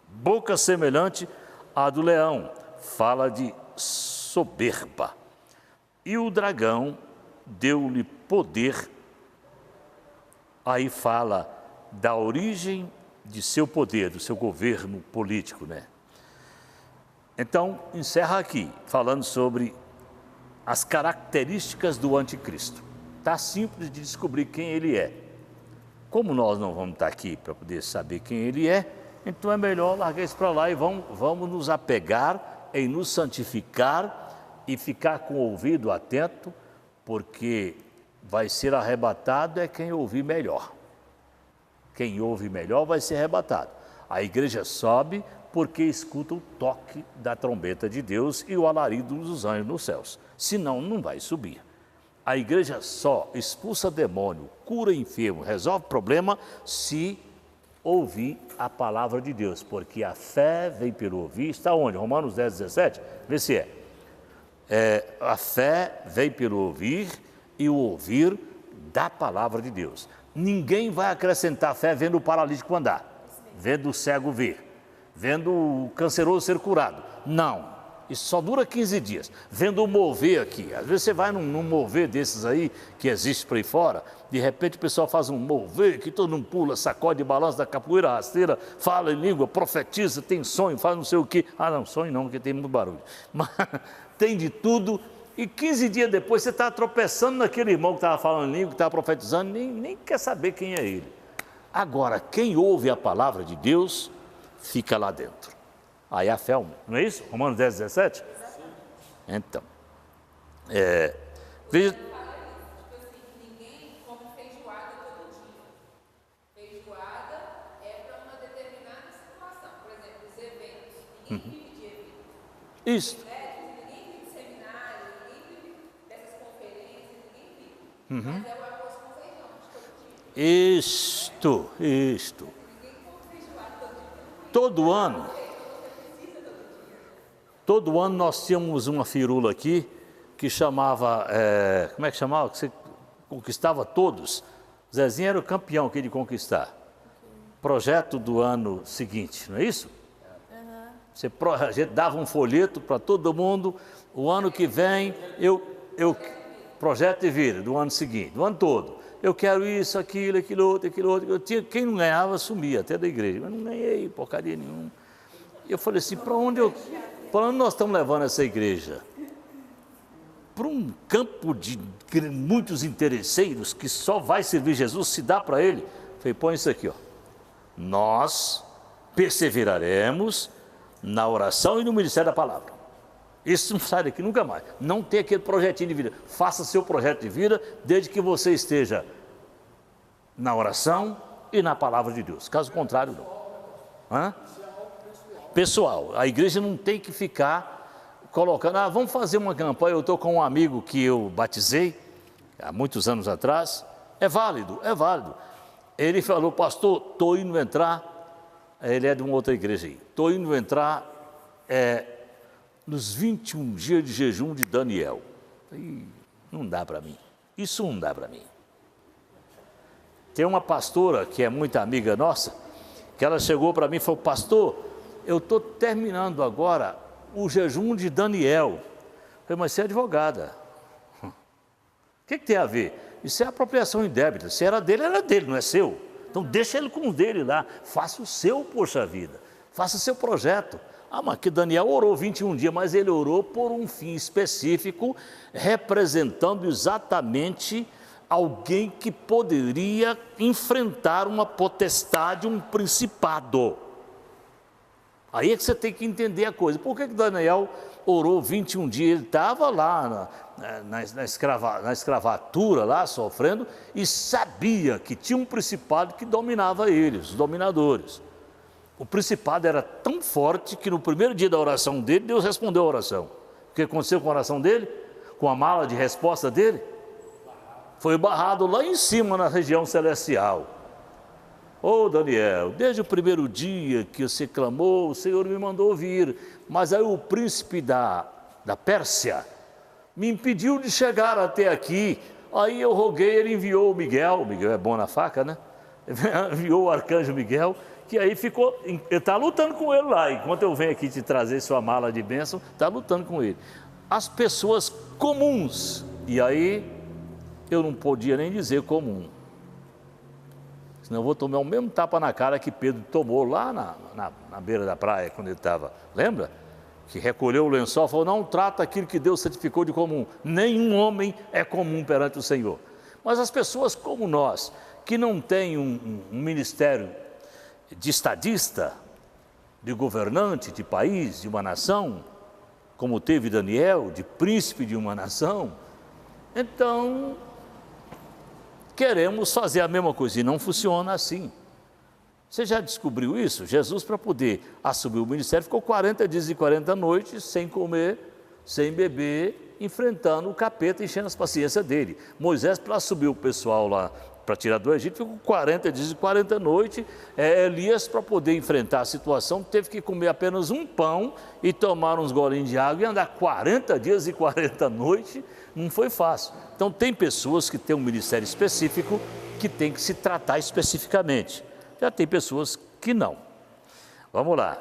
Boca semelhante à do leão. Fala de soberba. E o dragão deu-lhe poder. Aí fala da origem de seu poder, do seu governo político, né? Então, encerra aqui, falando sobre as características do anticristo. Está simples de descobrir quem ele é. Como nós não vamos estar aqui para poder saber quem ele é, então é melhor largar isso para lá e vamos nos apegar em nos santificar e ficar com o ouvido atento, porque vai ser arrebatado é quem ouvir melhor. Quem ouve melhor vai ser arrebatado. A igreja sobe porque escuta o toque da trombeta de Deus e o alarido dos anjos nos céus. Senão, não vai subir. A igreja só expulsa demônio, cura enfermo, resolve problema se ouvir a palavra de Deus. Porque a fé vem pelo ouvir. Está onde? Romanos 10, 17? Vê se a fé vem pelo ouvir e o ouvir da palavra de Deus. Ninguém vai acrescentar fé vendo o paralítico andar, vendo o cego ver, vendo o canceroso ser curado. Não, isso só dura 15 dias. Vendo o mover aqui, às vezes você vai num mover desses aí, que existe por aí fora, de repente o pessoal faz um mover, que todo mundo pula, sacode, balança da capoeira rasteira, fala em língua, profetiza, tem sonho, faz não sei o quê. Não, sonho não, porque tem muito barulho. Mas tem de tudo. E 15 dias depois você está tropeçando naquele irmão que estava falando em língua, que estava profetizando, nem quer saber quem é ele. Agora, quem ouve a palavra de Deus, fica lá dentro. Aí a fé, não é isso? Romanos 10, 17? Então, veja... Ninguém come feijoada todo dia. Feijoada é para uma determinada situação. Por exemplo, os eventos. Ninguém vive de eventos. Isso. Mas é o arroz com feijão de todo dia. Isto. todo ano nós tínhamos uma firula aqui que chamava, como é que chamava? Que você conquistava todos. Zezinho era o campeão aqui de conquistar. Projeto do ano seguinte, não é isso? A gente dava um folheto para todo mundo, o ano que vem, projeto de vida do ano seguinte, do ano todo. Eu quero isso, aquilo outro. Quem não ganhava, sumia até da igreja. Mas não ganhei porcaria nenhuma. Eu falei assim, para onde nós estamos levando essa igreja? Para um campo de muitos interesseiros que só vai servir Jesus se dá para ele. Eu falei, põe isso aqui, ó. Nós perseveraremos na oração e no ministério da palavra. Isso não sai daqui nunca mais. Não tem aquele projetinho de vida. Faça seu projeto de vida desde que você esteja na oração e na palavra de Deus. Caso contrário, não. Pessoal, a igreja não tem que ficar colocando, vamos fazer uma campanha. Eu estou com um amigo que eu batizei há muitos anos atrás. É válido. Ele falou, pastor, estou indo entrar, ele é de uma outra igreja aí, estou indo entrar nos 21 dias de jejum de Daniel. Não dá para mim, isso não dá para mim. Tem uma pastora que é muito amiga nossa, que ela chegou para mim e falou, pastor, eu estou terminando agora o jejum de Daniel. Eu falei, mas você é advogada. O que tem a ver? Isso é apropriação indébita. Se era dele, não é seu. Então deixa ele com o dele lá. Faça o seu, poxa vida. Faça o seu projeto. Mas que Daniel orou 21 dias, mas ele orou por um fim específico, representando exatamente alguém que poderia enfrentar uma potestade, um principado. Aí é que você tem que entender a coisa. Por que Daniel orou 21 dias? Ele estava lá na escravatura, lá sofrendo, e sabia que tinha um principado que dominava ele, os dominadores. O principado era tão forte que no primeiro dia da oração dele, Deus respondeu a oração. O que aconteceu com a oração dele? Com a mala de resposta dele? Foi barrado lá em cima na região celestial. Daniel, desde o primeiro dia que você clamou, o Senhor me mandou vir, mas aí o príncipe da Pérsia me impediu de chegar até aqui. Aí eu roguei, ele enviou o Miguel é bom na faca, né? Enviou o arcanjo Miguel, que aí ficou, ele está lutando com ele lá, enquanto eu venho aqui te trazer sua mala de bênção, está lutando com ele. As pessoas comuns, e aí eu não podia nem dizer comum, senão eu vou tomar o mesmo tapa na cara que Pedro tomou lá na beira da praia, quando ele estava, lembra? Que recolheu o lençol e falou, não trata aquilo que Deus santificou de comum. Nenhum homem é comum perante o Senhor. Mas as pessoas como nós, que não têm um ministério de estadista, de governante de país, de uma nação, como teve Daniel, de príncipe de uma nação, então queremos fazer a mesma coisa e não funciona assim. Você já descobriu isso? Jesus, para poder assumir o ministério, ficou 40 dias e 40 noites sem comer, sem beber, enfrentando o capeta, enchendo as paciências dele. Moisés, para subir o pessoal lá, para tirar do Egito, ficou 40 dias e 40 noites. Elias, para poder enfrentar a situação, teve que comer apenas um pão e tomar uns golinhos de água e andar 40 dias e 40 noites. Não foi fácil. Então, tem pessoas que têm um ministério específico que tem que se tratar especificamente. Já tem pessoas que não. Vamos lá.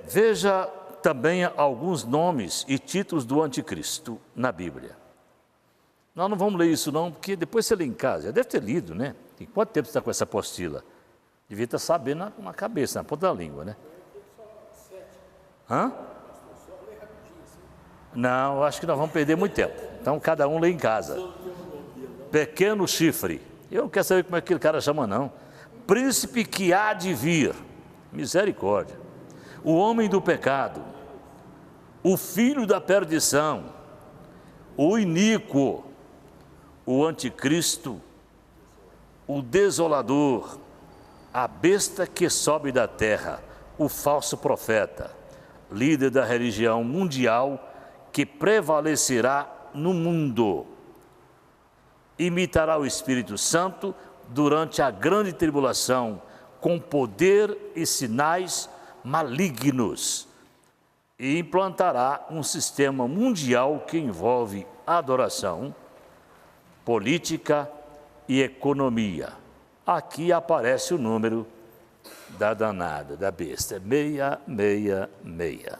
Veja também alguns nomes e títulos do anticristo na Bíblia. Nós não vamos ler isso não, porque depois você lê em casa. Já deve ter lido, né? Tem quanto tempo você está com essa apostila? Devia estar sabendo na cabeça, na ponta da língua, né? Não, eu acho que nós vamos perder muito tempo. Então, cada um lê em casa. Pequeno chifre. Eu não quero saber como é que aquele cara chama, não. Príncipe que há de vir. Misericórdia. O homem do pecado. O filho da perdição. O iníquo. O anticristo. O desolador. A besta que sobe da terra. O falso profeta. Líder da religião mundial que prevalecerá no mundo. Imitará o Espírito Santo, durante a grande tribulação, com poder e sinais malignos, e implantará um sistema mundial que envolve adoração, política e economia. Aqui aparece o número da danada, da besta, 666.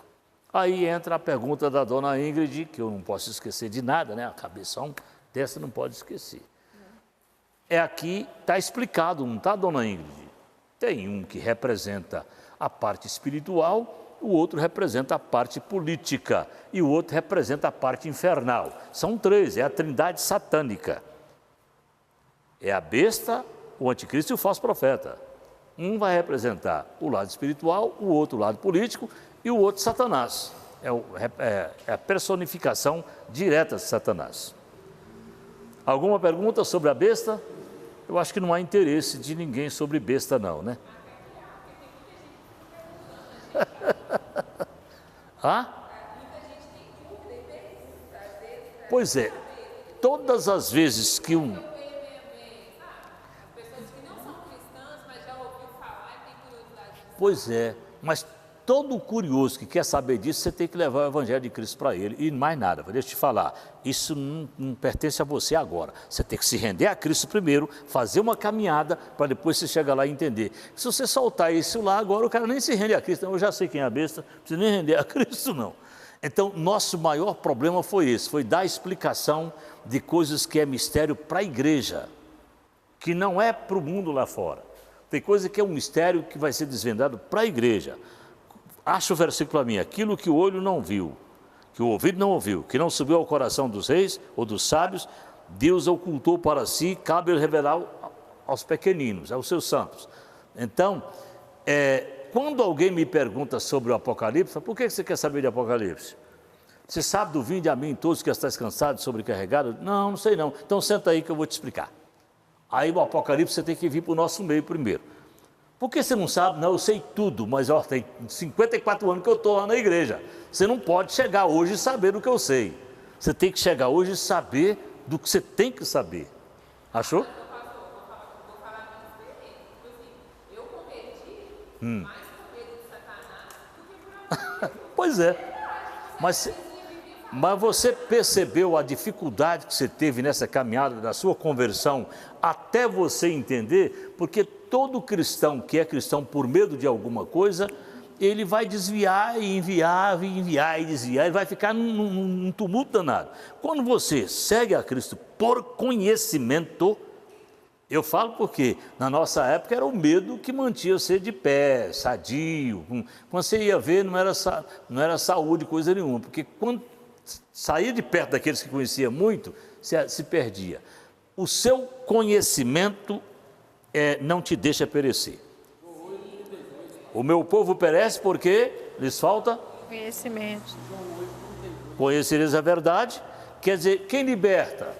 Aí entra a pergunta da dona Ingrid, que eu não posso esquecer de nada, né? A cabeção dessa não pode esquecer. Aqui está explicado, não está, dona Ingrid? Tem um que representa a parte espiritual, o outro representa a parte política e o outro representa a parte infernal. São três, é a trindade satânica. É a besta, o anticristo e o falso profeta. Um vai representar o lado espiritual, o outro o lado político e o outro Satanás. É a personificação direta de Satanás. Alguma pergunta sobre a besta? Eu acho que não há interesse de ninguém sobre besta não, né? Hã? Pois é, todas as vezes que Pois é, mas todo curioso que quer saber disso, você tem que levar o Evangelho de Cristo para ele. E mais nada, deixa eu te falar, isso não pertence a você agora. Você tem que se render a Cristo primeiro, fazer uma caminhada, para depois você chegar lá e entender. Se você soltar isso lá, agora o cara nem se rende a Cristo. Eu já sei quem é a besta, não precisa nem render a Cristo, não. Então, nosso maior problema foi esse, foi dar explicação de coisas que é mistério para a igreja, que não é para o mundo lá fora. Tem coisa que é um mistério que vai ser desvendado para a igreja. Acha o versículo para mim, aquilo que o olho não viu, que o ouvido não ouviu, que não subiu ao coração dos reis ou dos sábios, Deus ocultou para si, cabe revelar aos pequeninos, aos seus santos. Então, quando alguém me pergunta sobre o Apocalipse, por que você quer saber de Apocalipse? Você sabe do vinde a mim todos que estáis cansados, sobrecarregados? Não sei não. Então senta aí que eu vou te explicar. Aí o Apocalipse você tem que vir para o nosso meio primeiro. Por que você não sabe? Não, eu sei tudo, mas tem 54 anos que eu estou lá na igreja. Você não pode chegar hoje e saber do que eu sei. Você tem que chegar hoje e saber do que você tem que saber. Achou? Eu converti mais por medo de Satanás do que por amor. Pois é. Mas você percebeu a dificuldade que você teve nessa caminhada da sua conversão até você entender? Porque todo cristão que é cristão por medo de alguma coisa, ele vai desviar e enviar e desviar, e vai ficar num tumulto danado. Quando você segue a Cristo por conhecimento, eu falo porque na nossa época era o medo que mantinha você de pé, sadio. Quando você ia ver, não era saúde, coisa nenhuma, porque quando saía de perto daqueles que conhecia muito, se perdia. O seu conhecimento não te deixa perecer. O meu povo perece porque lhes falta Conhecimento. Conhecereis a verdade, quer dizer, quem liberta?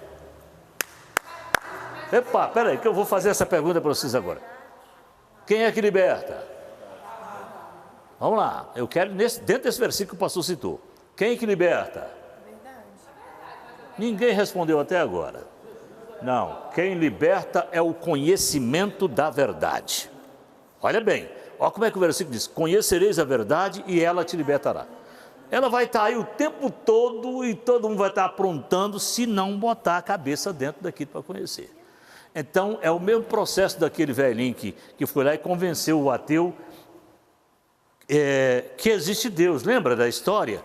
Epa, peraí, que eu vou fazer essa pergunta para vocês agora. Quem é que liberta? Vamos lá, eu quero, dentro desse versículo que o pastor citou, quem é que liberta? Ninguém respondeu até agora. Não, quem liberta é o conhecimento da verdade. Olha bem, olha como é que o versículo diz, conhecereis a verdade e ela te libertará. Ela vai estar aí o tempo todo e todo mundo vai estar aprontando se não botar a cabeça dentro daquilo para conhecer. Então, é o mesmo processo daquele velhinho que foi lá e convenceu o ateu que existe Deus. Lembra da história?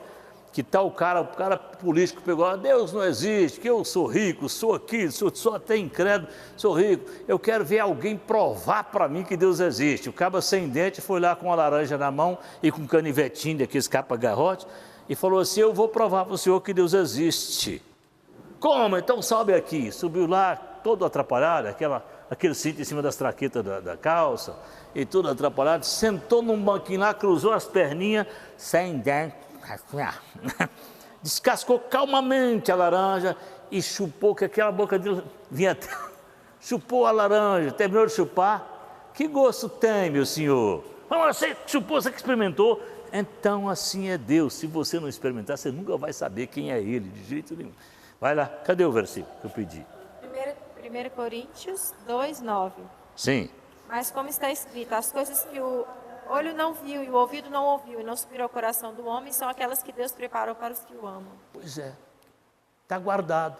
Que tal o cara político pegou, Deus não existe, que eu sou rico, sou aquilo, sou até incrédulo, sou rico. Eu quero ver alguém provar para mim que Deus existe. O caba sem dente foi lá com uma laranja na mão e com um canivetinho daqueles capa-garrote e falou assim, eu vou provar para o senhor que Deus existe. Como? Então sobe aqui. Subiu lá, todo atrapalhado, aquele cinto em cima das traquetas da calça, e tudo atrapalhado, sentou num banquinho lá, cruzou as perninhas, sem dente, descascou calmamente a laranja e chupou, que aquela boca dele vinha até, chupou a laranja, terminou de chupar. Que gosto tem, meu senhor? Você chupou, você que experimentou. Então assim é Deus, se você não experimentar, você nunca vai saber quem é Ele, de jeito nenhum. Vai lá, cadê o versículo que eu pedi? 1 Coríntios 2, 9. Sim. Mas como está escrito, as coisas que o olho não viu e o ouvido não ouviu e não subiram ao coração do homem são aquelas que Deus preparou para os que o amam. Pois é, está guardado.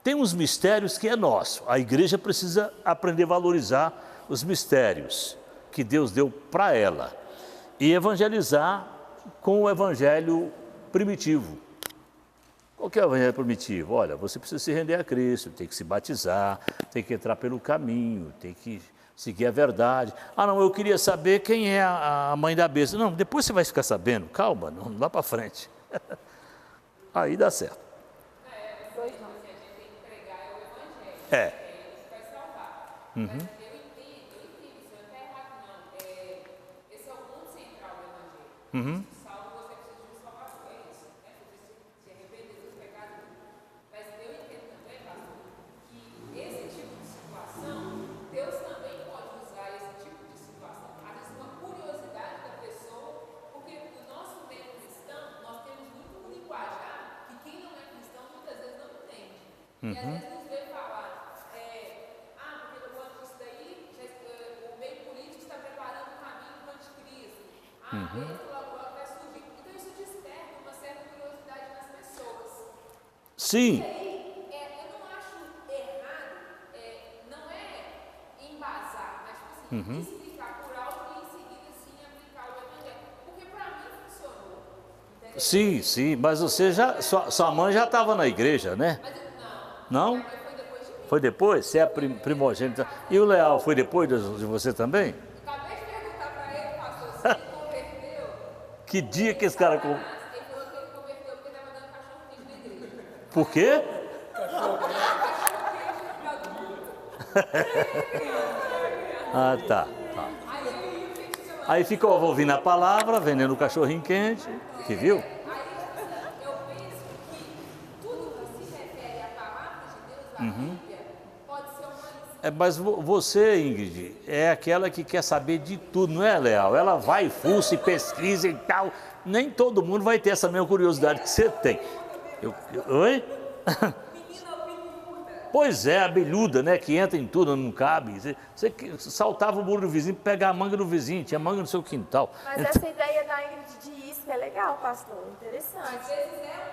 Tem uns mistérios que é nosso. A igreja precisa aprender a valorizar os mistérios que Deus deu para ela e evangelizar com o evangelho primitivo. Qual que é o evangelho primitivo? Olha, você precisa se render a Cristo, tem que se batizar, tem que entrar pelo caminho, tem que seguir a verdade. Ah, não, eu queria saber quem é a mãe da besta. Não, depois você vai ficar sabendo. Calma, não vá para frente. Aí dá certo. É. Uhum. Uhum. E às vezes nos vê falar, porque por conta disso daí, o meio político está preparando o caminho para o anticristo. Esse logo vai surgir. Então isso desperta uma certa curiosidade nas pessoas. Sim. E aí, eu não acho errado, não é embasar, mas tipo assim, explicar por alto e em seguida sim aplicar o evangelho. Porque para mim funcionou. Entendeu? Sim, sim, mas você já, sua mãe já estava na igreja, né? Não? Foi depois? Você é primogênita. E o Leal foi depois de você também? Acabei de perguntar para ele, pastor, se ele converteu. Que dia que esse cara... Ele falou que ele converteu porque estava dando cachorro quente na igreja. Por quê? Ah, tá. Aí ficou ouvindo a palavra, vendendo cachorrinho quente, que viu? Eu penso que tudo que se refere à palavra de Deus, a Bíblia, pode ser uma lição. Mas você, Ingrid, é aquela que quer saber de tudo, não é, Leal? Ela vai, fuça e pesquisa e tal. Nem todo mundo vai ter essa mesma curiosidade que você tem. Oi? Pois é, abelhuda, né? Que entra em tudo, não cabe. Você saltava o muro do vizinho, pegar a manga do vizinho, tinha manga no seu quintal. Mas essa ideia da Ingrid de isca é legal, pastor, interessante.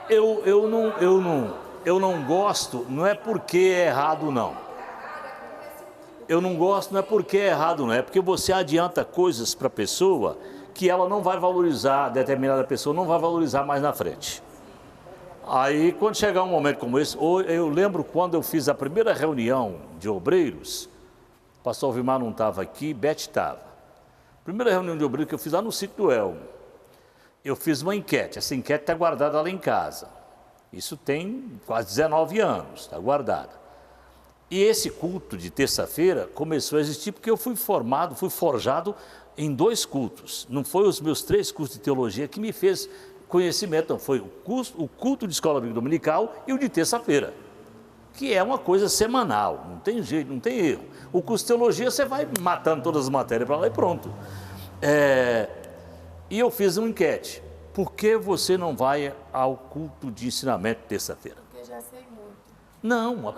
Eu não gosto, não é porque é errado, não. Eu não gosto, não é porque é errado, não. É porque você adianta coisas para a pessoa que ela não vai valorizar, determinada pessoa não vai valorizar mais na frente. Aí, quando chegar um momento como esse, eu lembro quando eu fiz a primeira reunião de obreiros, o pastor Alvimar não estava aqui, Beth estava. Primeira reunião de obreiros que eu fiz lá no sítio do Elmo. Eu fiz uma enquete, essa enquete está guardada lá em casa. Isso tem quase 19 anos, está guardada. E esse culto de terça-feira começou a existir porque eu fui forjado em 2 cultos. Não foi os meus 3 cursos de teologia que me fez conhecimento, não, foi o culto de escola bíblica dominical e o de terça-feira, que é uma coisa semanal, não tem jeito, não tem erro. O curso de teologia você vai matando todas as matérias para lá e pronto. E eu fiz uma enquete, por que você não vai ao culto de ensinamento terça-feira? Porque eu já sei muito. Não,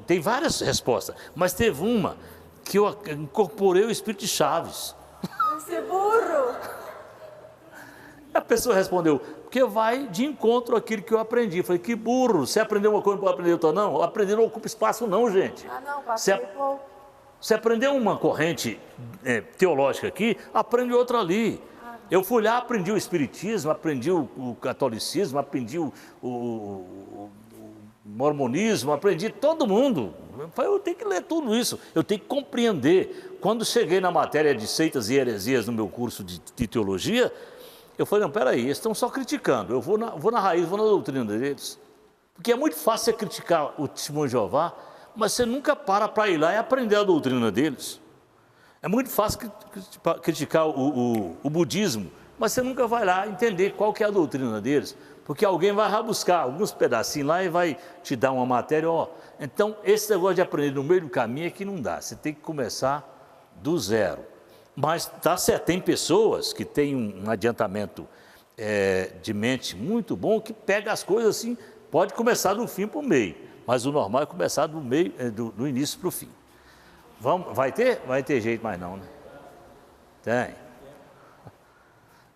tem várias respostas, mas teve uma que eu incorporei o espírito de Chaves. Você é burro! A pessoa respondeu, porque vai de encontro àquilo que eu aprendi. Eu falei, que burro, você aprendeu uma coisa, não pode aprender outra não? Aprender não ocupa espaço não, gente. Ah, não, pastor, você aprendeu uma corrente teológica aqui, aprende outra ali. Eu fui lá, aprendi o espiritismo, aprendi o catolicismo, aprendi o mormonismo, aprendi todo mundo. Eu tenho que ler tudo isso, eu tenho que compreender. Quando cheguei na matéria de seitas e heresias no meu curso de teologia, eu falei, não, peraí, eles estão só criticando, eu vou na raiz, vou na doutrina deles. Porque é muito fácil você criticar o testemunho de Jeová, mas você nunca para ir lá e aprender a doutrina deles. É muito fácil criticar o budismo, mas você nunca vai lá entender qual que é a doutrina deles, porque alguém vai rabuscar alguns pedacinhos lá e vai te dar uma matéria, Então, esse negócio de aprender no meio do caminho é que não dá, você tem que começar do zero. Mas tá certo, tem pessoas que têm um adiantamento de mente muito bom, que pega as coisas assim, pode começar do fim para o meio. Mas o normal é começar do meio, do início para o fim. Vai ter? Vai ter jeito mais não, né? Tem.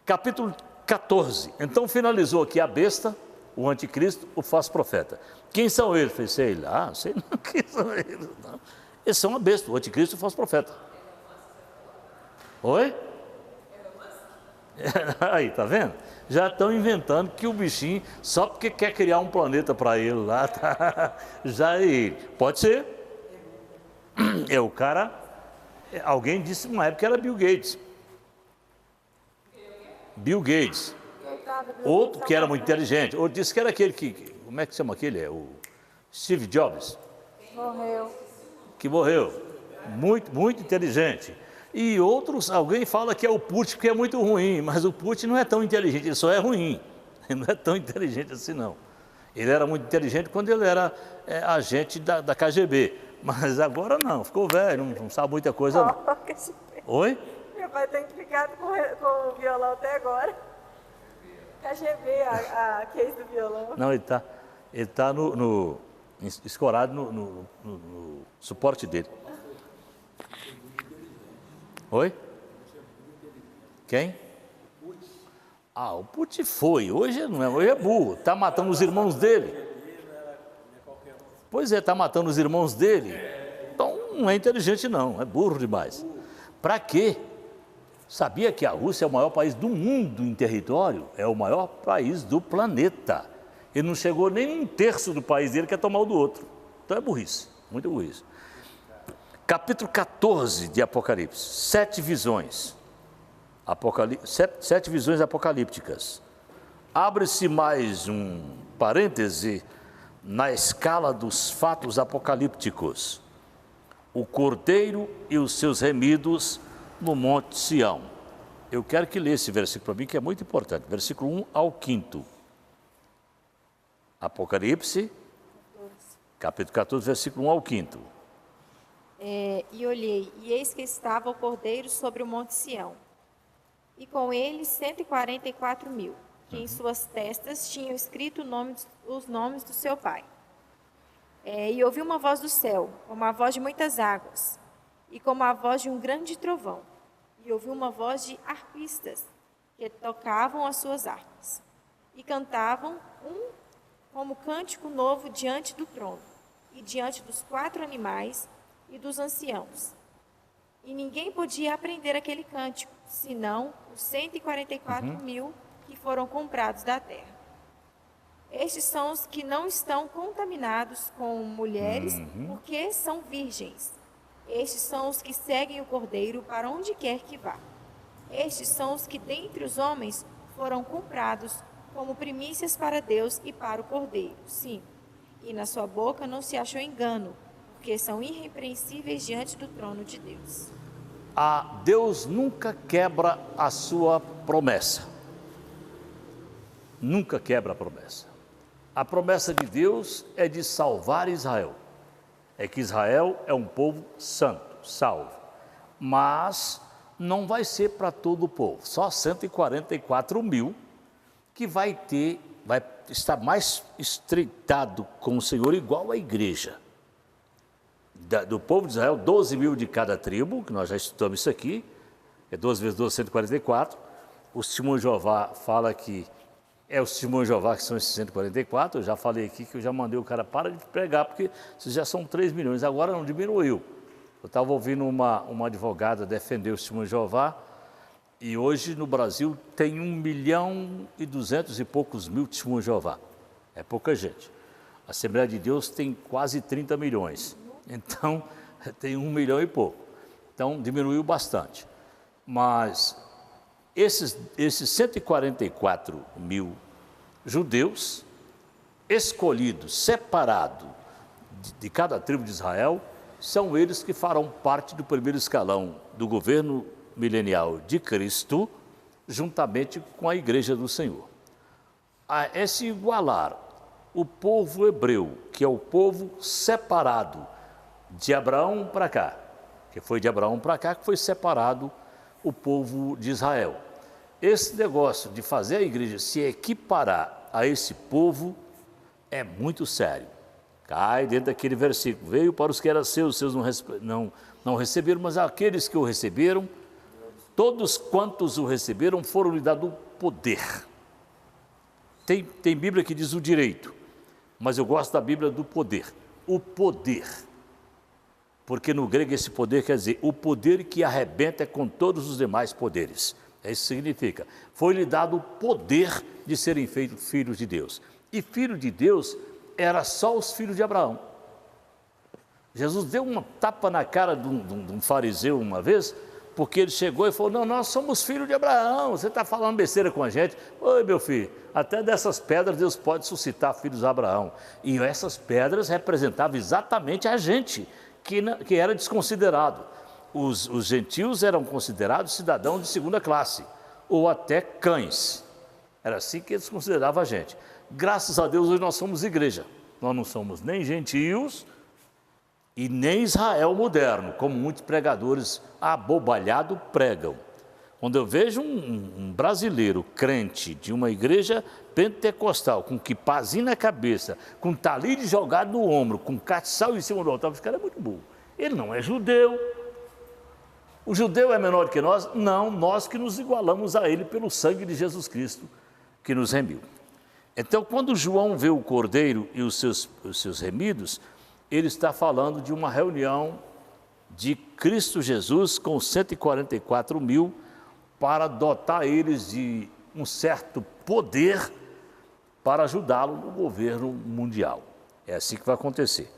Capítulo 14. Então finalizou aqui a besta, o anticristo, o falso profeta. Quem são eles? Falei, sei lá, sei não quem são eles. Não. Eles são a besta, o anticristo e o falso profeta. Oi? Aí, tá vendo? Já estão inventando que o bichinho, só porque quer criar um planeta para ele lá, tá? Já é ele. Pode ser. É o cara, alguém disse numa época que era Bill Gates. Bill Gates. Outro que era muito inteligente. Outro disse que era aquele que, como é que chama aquele? É o Steve Jobs. Morreu. Que morreu. Muito, muito inteligente. E outros, alguém fala que é o Putin, que é muito ruim, mas o Putin não é tão inteligente, ele só é ruim. Ele não é tão inteligente assim, não. Ele era muito inteligente quando ele era agente da KGB, mas agora não, ficou velho, não sabe muita coisa, não. Oi? Meu pai tem ficado com o violão até agora. KGB, a case do violão. Não, ele está escorado no suporte dele. Oi? Quem? Ah, o Putin foi. Hoje não é, hoje é burro. Está matando os irmãos dele. Pois é, está matando os irmãos dele. Então não é inteligente não, é burro demais. Para quê? Sabia que a Rússia é o maior país do mundo em território? É o maior país do planeta. Ele não chegou nem um terço do país dele, quer tomar o do outro. Então é burrice, muito burrice. Capítulo 14 de Apocalipse, 7 visões. Sete visões apocalípticas. Abre-se mais um parêntese na escala dos fatos apocalípticos. O cordeiro e os seus remidos no Monte Sião. Eu quero que lê esse versículo para mim, que é muito importante. Versículo 1 ao 5. Apocalipse, capítulo 14, versículo 1 ao 5. E olhei, e eis que estava o cordeiro sobre o Monte Sião, e com ele 144.000, que em suas testas tinham escrito os nomes do seu pai. E ouvi uma voz do céu, como a voz de muitas águas, e como a voz de um grande trovão. E ouvi uma voz de arpistas, que tocavam as suas harpas, e cantavam como cântico novo diante do trono, e diante dos 4 animais e dos anciãos. E ninguém podia aprender aquele cântico, senão os 144.000 que foram comprados da terra. Estes são os que não estão contaminados com mulheres, porque são virgens. Estes são os que seguem o Cordeiro para onde quer que vá. Estes são os que dentre os homens foram comprados como primícias para Deus e para o Cordeiro. Sim, e na sua boca não se achou engano, porque são irrepreensíveis diante do trono de Deus. Deus nunca quebra a sua promessa. Nunca quebra a promessa. A promessa de Deus é de salvar Israel. É que Israel é um povo santo, salvo. Mas não vai ser para todo o povo. Só 144.000 que vai estar mais estreitado com o Senhor, igual a igreja. Do povo de Israel, 12.000 de cada tribo, que nós já estudamos isso aqui, é 12 vezes 12, 144. O testemunho de Jeová fala que é o testemunho de Jeová que são esses 144. Eu já falei aqui que eu já mandei o cara para de pregar, porque esses já são 3 milhões, agora não diminuiu. Eu estava ouvindo uma advogada defender o testemunho de Jeová, e hoje no Brasil tem 1.200.000 e poucos testemunhos de Jeová. É pouca gente. A Assembleia de Deus tem quase 30 milhões. Então, tem 1 milhão e pouco. Então, diminuiu bastante. Mas esses 144.000 judeus escolhidos, separados de cada tribo de Israel, são eles que farão parte do primeiro escalão do governo milenial de Cristo, juntamente com a igreja do Senhor. É se igualar o povo hebreu, que é o povo separado de Abraão para cá, que foi de Abraão para cá que foi separado o povo de Israel. Esse negócio de fazer a igreja se equiparar a esse povo é muito sério. Cai dentro daquele versículo. Veio para os que eram seus, os seus não receberam, mas aqueles que o receberam, todos quantos o receberam, foram lhe dado o poder. Tem Bíblia que diz o direito, mas eu gosto da Bíblia do poder. O poder. Porque no grego esse poder quer dizer o poder que arrebenta com todos os demais poderes. É isso que significa. Foi-lhe dado o poder de serem feitos filhos de Deus. E filho de Deus era só os filhos de Abraão. Jesus deu uma tapa na cara de um fariseu uma vez, porque ele chegou e falou, não, nós somos filhos de Abraão, você está falando besteira com a gente. Oi, meu filho, até dessas pedras Deus pode suscitar filhos de Abraão. E essas pedras representavam exatamente a gente, que era desconsiderado. Os gentios eram considerados cidadãos de segunda classe, ou até cães. Era assim que eles consideravam a gente. Graças a Deus, hoje nós somos igreja. Nós não somos nem gentios e nem Israel moderno, como muitos pregadores abobalhados pregam. Quando eu vejo um brasileiro crente de uma igreja pentecostal, com quipazinho na cabeça, com talide jogado no ombro, com castiçal em cima do altar, esse cara é muito burro. Ele não é judeu. O judeu é menor que nós? Não, nós que nos igualamos a ele pelo sangue de Jesus Cristo, que nos remiu. Então, quando João vê o cordeiro e os seus remidos, ele está falando de uma reunião de Cristo Jesus com 144 mil para dotar eles de um certo poder para ajudá-lo no governo mundial. É assim que vai acontecer.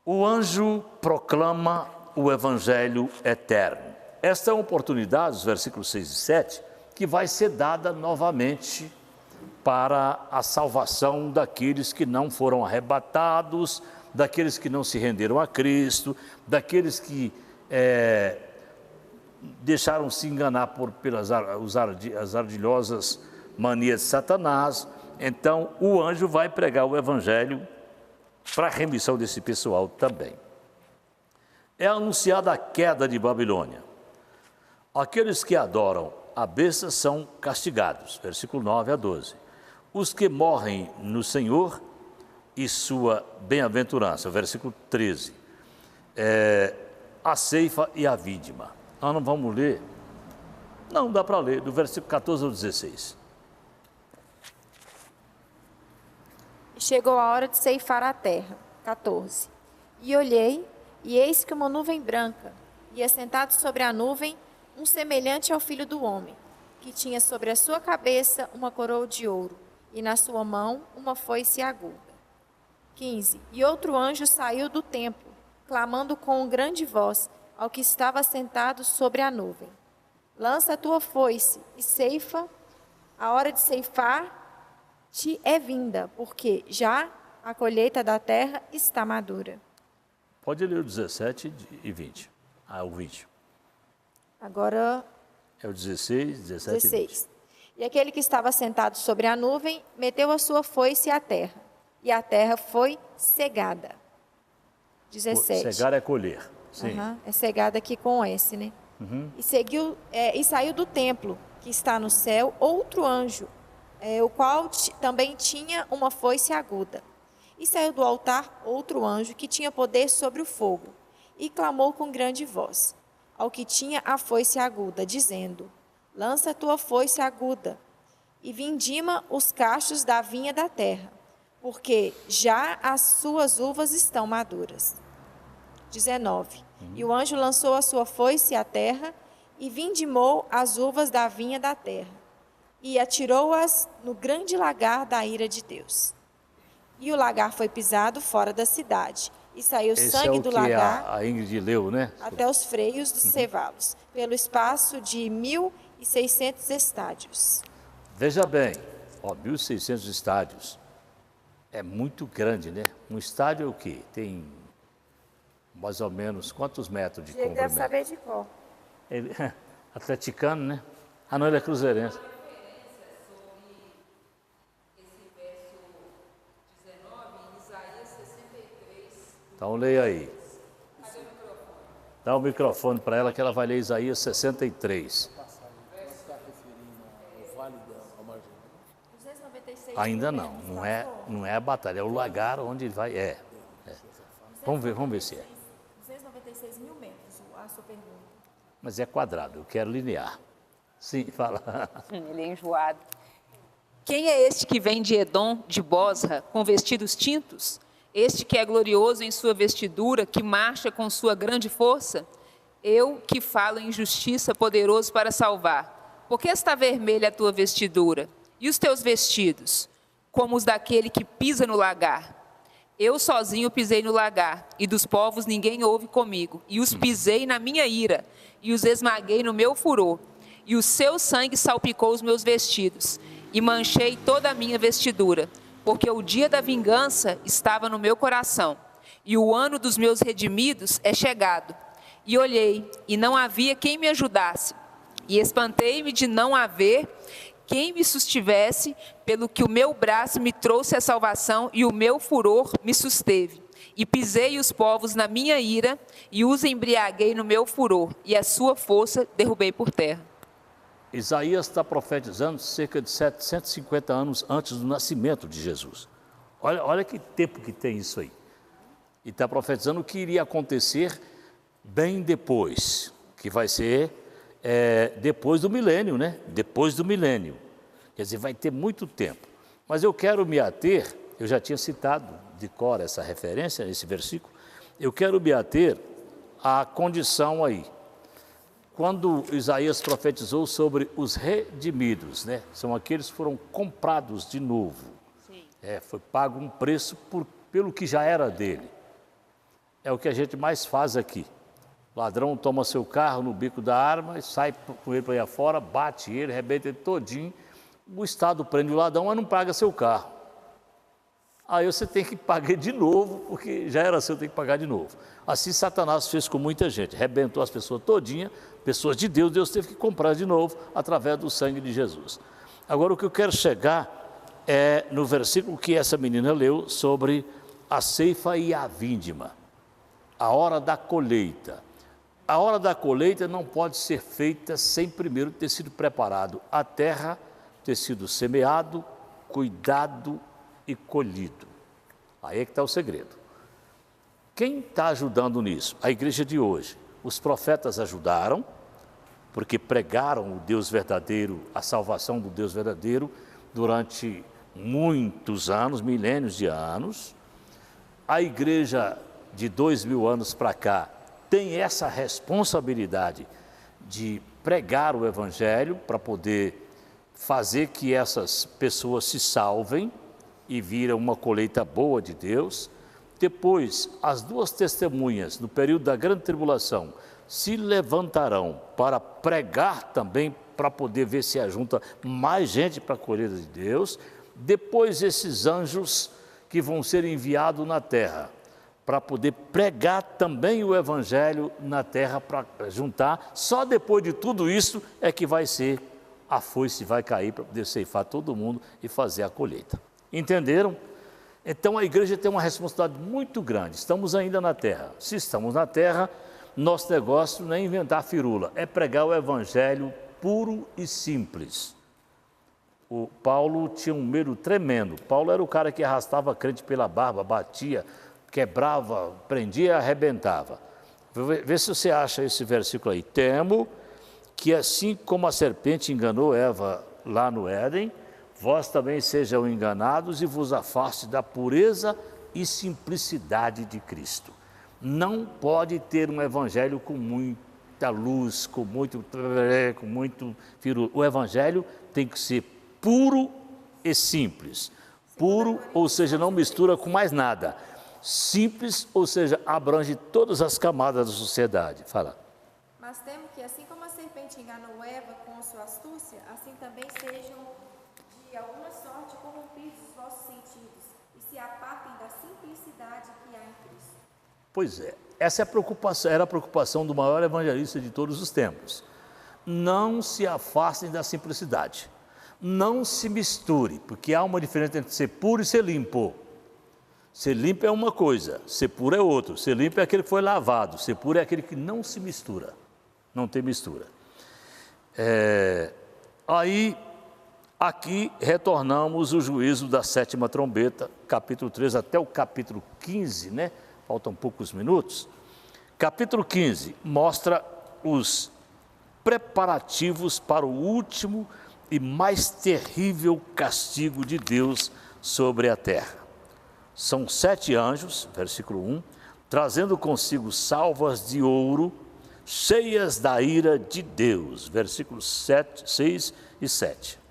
O anjo proclama o evangelho eterno. Esta é uma oportunidade, os versículos 6 e 7, que vai ser dada novamente para a salvação daqueles que não foram arrebatados, daqueles que não se renderam a Cristo, daqueles que deixaram se enganar pelas as ardilhosas manias de Satanás. Então, o anjo vai pregar o evangelho para a remissão desse pessoal também. É anunciada a queda de Babilônia. Aqueles que adoram a besta são castigados, versículo 9 a 12. Os que morrem no Senhor e sua bem-aventurança, versículo 13. A ceifa e a vítima. Nós não vamos ler? Não, dá para ler, do versículo 14 ao 16. Chegou a hora de ceifar a terra. 14. E olhei, e eis que uma nuvem branca, e assentado sobre a nuvem, um semelhante ao filho do homem, que tinha sobre a sua cabeça uma coroa de ouro, e na sua mão uma foice aguda. 15. E outro anjo saiu do templo, clamando com grande voz ao que estava sentado sobre a nuvem: lança a tua foice e ceifa, a hora de ceifar te é vinda, porque já a colheita da terra está madura. Pode ler o 17 e 20. O 20. Agora é o 16, 17 16. e 20. E aquele que estava sentado sobre a nuvem meteu a sua foice à terra, e a terra foi cegada. 17. Cegar é colher. Sim. É cegada aqui com S, né? E saiu do templo que está no céu outro anjo, o qual também tinha uma foice aguda. E saiu do altar outro anjo que tinha poder sobre o fogo, e clamou com grande voz ao que tinha a foice aguda, dizendo: lança a tua foice aguda e vindima os cachos da vinha da terra, porque já as suas uvas estão maduras. 19. E o anjo lançou a sua foice à terra e vindimou as uvas da vinha da terra e atirou-as no grande lagar da ira de Deus. E o lagar foi pisado fora da cidade, e saiu sangue do lagar a Ingrid leu, né? até os freios dos cevalos, pelo espaço de 1.600 estádios. Veja bem, 1.600 estádios. É muito grande, né? Um estádio é o quê? Tem mais ou menos quantos metros de comprimento? Deve saber de qual. Ele, atleticano, né? Ah, não, ele é cruzeirense. Então leia aí. Dá o microfone para ela que ela vai ler Isaías 63. Ainda não, não é a batalha, é o lagar onde ele vai, Vamos ver se é. 296 mil metros, a sua pergunta. Mas é quadrado, eu quero linear. Sim, fala. Ele é enjoado. Quem é este que vem de Edom, de Bosra, com vestidos tintos? Este que é glorioso em sua vestidura, que marcha com sua grande força? Eu que falo em justiça, poderoso para salvar. Por que está vermelha a tua vestidura? E os teus vestidos? Como os daquele que pisa no lagar. Eu sozinho pisei no lagar, e dos povos ninguém houve comigo. E os pisei na minha ira, e os esmaguei no meu furor. E o seu sangue salpicou os meus vestidos, e manchei toda a minha vestidura, porque o dia da vingança estava no meu coração, e o ano dos meus redimidos é chegado. E olhei, e não havia quem me ajudasse, e espantei-me de não haver quem me sustivesse, pelo que o meu braço me trouxe a salvação, e o meu furor me susteve. E pisei os povos na minha ira, e os embriaguei no meu furor, e a sua força derrubei por terra. Isaías está profetizando cerca de 750 anos antes do nascimento de Jesus. Olha que tempo que tem isso aí. E está profetizando o que iria acontecer bem depois, que vai ser depois do milênio, né? Depois do milênio. Quer dizer, vai ter muito tempo. Mas eu quero me ater, eu já tinha citado de cor essa referência, esse versículo, eu quero me ater à condição aí. Quando Isaías profetizou sobre os redimidos, né? São aqueles que foram comprados de novo. Sim. Foi pago um preço pelo que já era dele. É o que a gente mais faz aqui. O ladrão toma seu carro no bico da arma e sai com ele para aí afora, bate ele, arrebenta ele todinho. O Estado prende o ladrão, mas não paga seu carro. Aí você tem que pagar de novo, porque já era seu, tem que pagar de novo. Assim Satanás fez com muita gente, arrebentou as pessoas todinha, pessoas de Deus, Deus teve que comprar de novo através do sangue de Jesus. Agora o que eu quero chegar é no versículo que essa menina leu sobre a ceifa e a vindima, a hora da colheita. A hora da colheita não pode ser feita sem primeiro ter sido preparado a terra, ter sido semeado, cuidado e colhido. Aí é que está o segredo. Quem está ajudando nisso? A igreja de hoje. Os profetas ajudaram, porque pregaram o Deus verdadeiro, a salvação do Deus verdadeiro, durante muitos anos, milênios de anos. A igreja de 2000 anos para cá tem essa responsabilidade de pregar o evangelho para poder fazer que essas pessoas se salvem e viram uma colheita boa de Deus. Depois, as duas testemunhas, no período da grande tribulação, se levantarão para pregar também, para poder ver se ajunta mais gente para a colheita de Deus. Depois, esses anjos que vão ser enviados na terra, para poder pregar também o evangelho na terra, para juntar. Só depois de tudo isso é que vai ser a foice, vai cair para poder ceifar todo mundo e fazer a colheita. Entenderam? Então a igreja tem uma responsabilidade muito grande. Estamos ainda na terra. Se estamos na terra, nosso negócio não é inventar firula, é pregar o evangelho puro e simples. O Paulo tinha um medo tremendo. Paulo era o cara que arrastava crente pela barba, batia, quebrava, prendia e arrebentava. Vê se você acha esse versículo aí. Temo que assim como a serpente enganou Eva lá no Éden, vós também sejam enganados e vos afaste da pureza e simplicidade de Cristo. Não pode ter um evangelho com muita luz, com muito firula. O evangelho tem que ser puro e simples. Puro, ou seja, não mistura com mais nada. Simples, ou seja, abrange todas as camadas da sociedade. Fala. Mas temo que, assim como a serpente enganou Eva com a sua astúcia, assim também sejam de alguma sorte corrompidos os vossos sentidos e se apartem da simplicidade que há em Cristo. Pois é, essa é a preocupação, era a preocupação do maior evangelista de todos os tempos. Não se afastem da simplicidade. Não se misture, porque há uma diferença entre ser puro e ser limpo. Ser limpo é uma coisa, ser puro é outra. Ser limpo é aquele que foi lavado, ser puro é aquele que não se mistura, não tem mistura. Aí, Aqui retornamos o juízo da sétima trombeta, capítulo 3 até o capítulo 15, né? Faltam poucos minutos. Capítulo 15 mostra os preparativos para o último e mais terrível castigo de Deus sobre a terra. São 7 anjos, versículo 1, trazendo consigo salvas de ouro, cheias da ira de Deus, versículos 7, 6 e 7.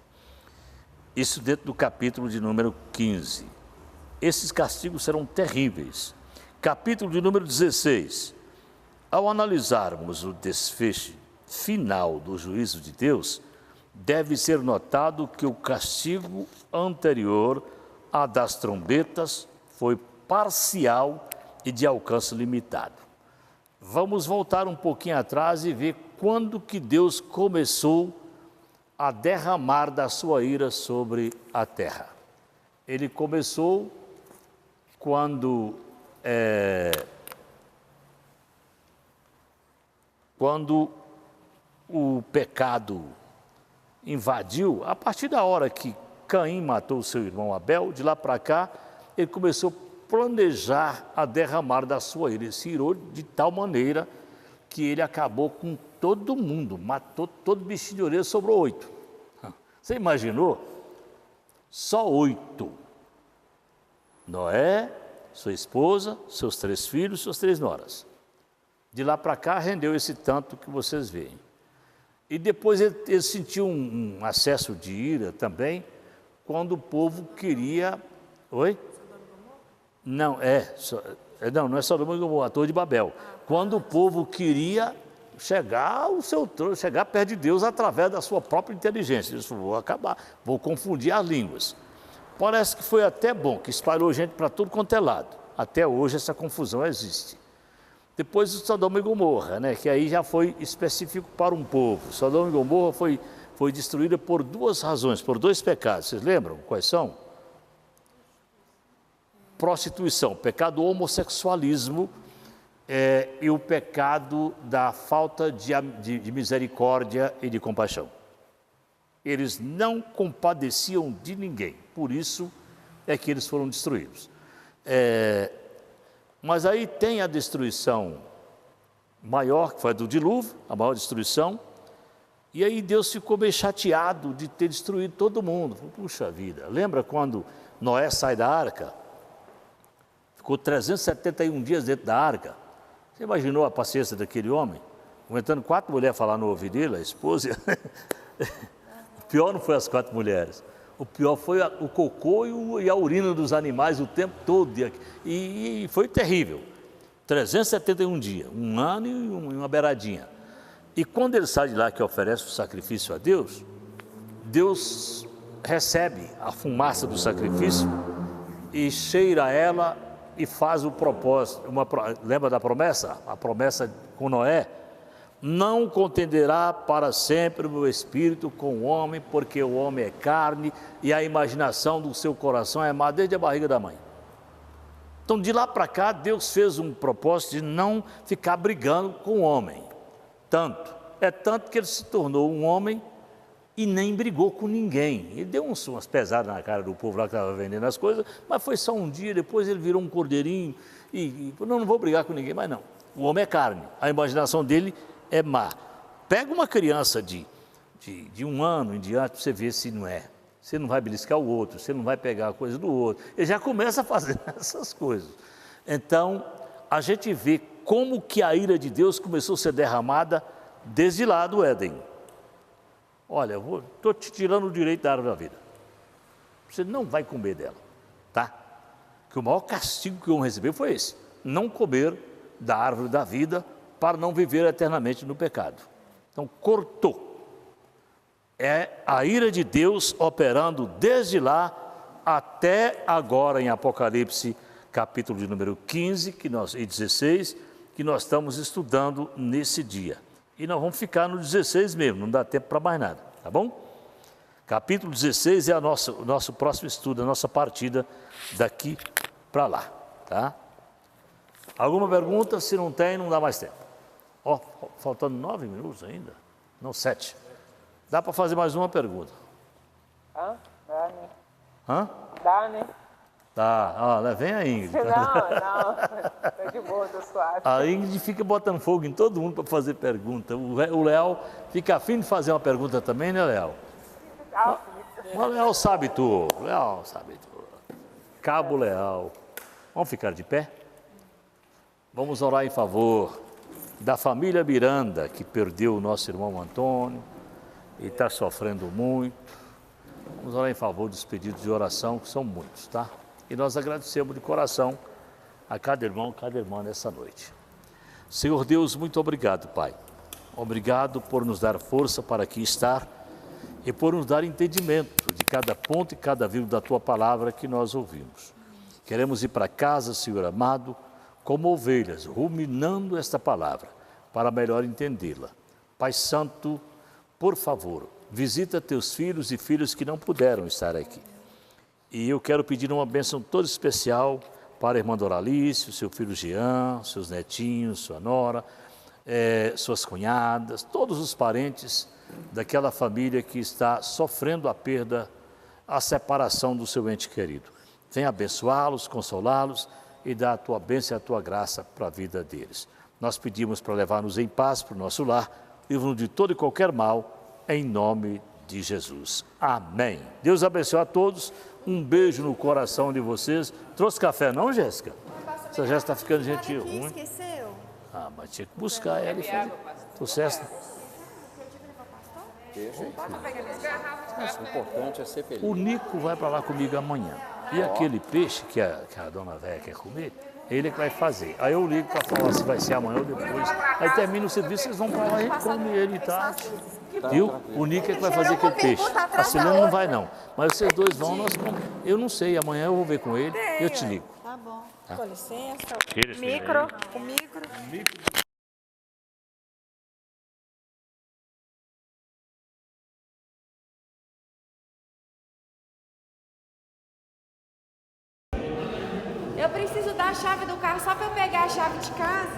Isso dentro do capítulo de número 15. Esses castigos serão terríveis. Capítulo de número 16. Ao analisarmos o desfecho final do juízo de Deus, deve ser notado que o castigo anterior à das trombetas foi parcial e de alcance limitado. Vamos voltar um pouquinho atrás e ver quando que Deus começou a derramar da sua ira sobre a terra. Ele começou quando o pecado invadiu, a partir da hora que Caim matou o seu irmão Abel, de lá para cá, ele começou a planejar a derramar da sua ira. Ele se irou de tal maneira que ele acabou com todo mundo, matou todo bichinho de orelha, sobrou 8. Você imaginou? Só 8. Noé, sua esposa, seus 3 filhos, suas 3 noras. De lá para cá rendeu esse tanto que vocês veem. E depois ele sentiu um acesso de ira também, quando o povo queria... Oi? Não, não é Sodoma e Gomorra, a Torre de Babel. Quando o povo queria chegar ao seu trono, chegar perto de Deus através da sua própria inteligência. Eles falaram, vou acabar, vou confundir as línguas. Parece que foi até bom, que espalhou gente para tudo quanto é lado. Até hoje essa confusão existe. Depois o Sodoma e Gomorra, né, que aí já foi específico para um povo. Sodoma e Gomorra foi destruída por 2 razões, por 2 pecados. Vocês lembram quais são? Prostituição, pecado do homossexualismo e o pecado da falta de misericórdia e de compaixão. Eles não compadeciam de ninguém, por isso é que eles foram destruídos. Mas aí tem a destruição maior, que foi a do dilúvio, a maior destruição, e aí Deus ficou meio chateado de ter destruído todo mundo. Puxa vida, lembra quando Noé sai da arca? Ficou 371 dias dentro da arca. Você imaginou a paciência daquele homem? Aguentando 4 mulheres falar no ouvido dele, a esposa. O pior não foi as 4 mulheres. O pior foi o cocô e a urina dos animais o tempo todo. E foi terrível. 371 dias, 1 ano e uma beiradinha. E quando ele sai de lá que oferece o sacrifício a Deus, Deus recebe a fumaça do sacrifício e cheira ela e faz o propósito. Lembra da promessa? A promessa com Noé? Não contenderá para sempre o meu espírito com o homem, porque o homem é carne e a imaginação do seu coração é má desde a barriga da mãe. Então, de lá para cá, Deus fez um propósito de não ficar brigando com o homem. Tanto que ele se tornou um homem e nem brigou com ninguém. Ele deu umas pesadas na cara do povo lá que estava vendendo as coisas, mas foi só um dia, depois ele virou um cordeirinho e não vou brigar com ninguém, mas não. O homem é carne, a imaginação dele é má. Pega uma criança de 1 ano em diante para você ver se não é. Você não vai beliscar o outro, você não vai pegar a coisa do outro. Ele já começa a fazer essas coisas. Então, a gente vê como que a ira de Deus começou a ser derramada desde lá do Éden. Olha, estou te tirando o direito da árvore da vida. Você não vai comer dela, tá? Que o maior castigo que o homem recebeu foi esse. Não comer da árvore da vida para não viver eternamente no pecado. Então, cortou. É a ira de Deus operando desde lá até agora em Apocalipse, capítulo de número 15 e 16, que nós estamos estudando nesse dia. E nós vamos ficar no 16 mesmo, não dá tempo para mais nada, tá bom? Capítulo 16 é o nosso próximo estudo, a nossa partida daqui para lá, tá? Alguma pergunta? Se não tem, não dá mais tempo. Ó, faltando 9 minutos ainda? Não, 7. Dá para fazer mais uma pergunta. Hã? Dá, né? Tá, ó, lá vem a Ingrid. Não, tô de boa, tô suave. A Ingrid fica botando fogo em todo mundo para fazer pergunta. O Léo fica afim de fazer uma pergunta também, né, Léo? Mas o Léo sabe tudo. Léo sabe tudo. Cabo Leal. Vamos ficar de pé? Vamos orar em favor da família Miranda, que perdeu o nosso irmão Antônio e está sofrendo muito. Vamos orar em favor dos pedidos de oração, que são muitos, tá? E nós agradecemos de coração a cada irmão, cada irmã nessa noite. Senhor Deus, muito obrigado, Pai. Obrigado por nos dar força para aqui estar e por nos dar entendimento de cada ponto e cada vírgula da Tua palavra que nós ouvimos. Queremos ir para casa, Senhor amado, como ovelhas, ruminando esta palavra, para melhor entendê-la. Pai Santo, por favor, visita teus filhos e filhas que não puderam estar aqui. E eu quero pedir uma bênção toda especial para a irmã Doralice, o seu filho Jean, seus netinhos, sua nora, suas cunhadas, todos os parentes daquela família que está sofrendo a perda, a separação do seu ente querido. Venha abençoá-los, consolá-los e dar a tua bênção e a tua graça para a vida deles. Nós pedimos para levar-nos em paz para o nosso lar, livro de todo e qualquer mal, em nome de Jesus. Amém. Deus abençoe a todos. Um beijo no coração de vocês. Trouxe café não, Jéssica? Essa Jéssica está ficando gente ruim. Esqueceu? Ah, mas tinha que buscar ela e fazer. Trouxesse. O importante é ser feliz. O Nico vai para lá comigo amanhã. E aquele peixe que a dona velha quer comer, ele é que vai fazer. Aí eu ligo para falar se vai ser amanhã ou depois. Aí termina o serviço, vocês vão para lá e come ele, tá? Viu? O Nico é que vai fazer aquele peixe. A Celina não vai não. Mas vocês dois vão, nós comemos. Eu não sei, amanhã eu vou ver com ele e eu te ligo. Tá bom. Com licença. Tira esse Micro. O micro. Eu preciso da chave do carro só para eu pegar a chave de casa.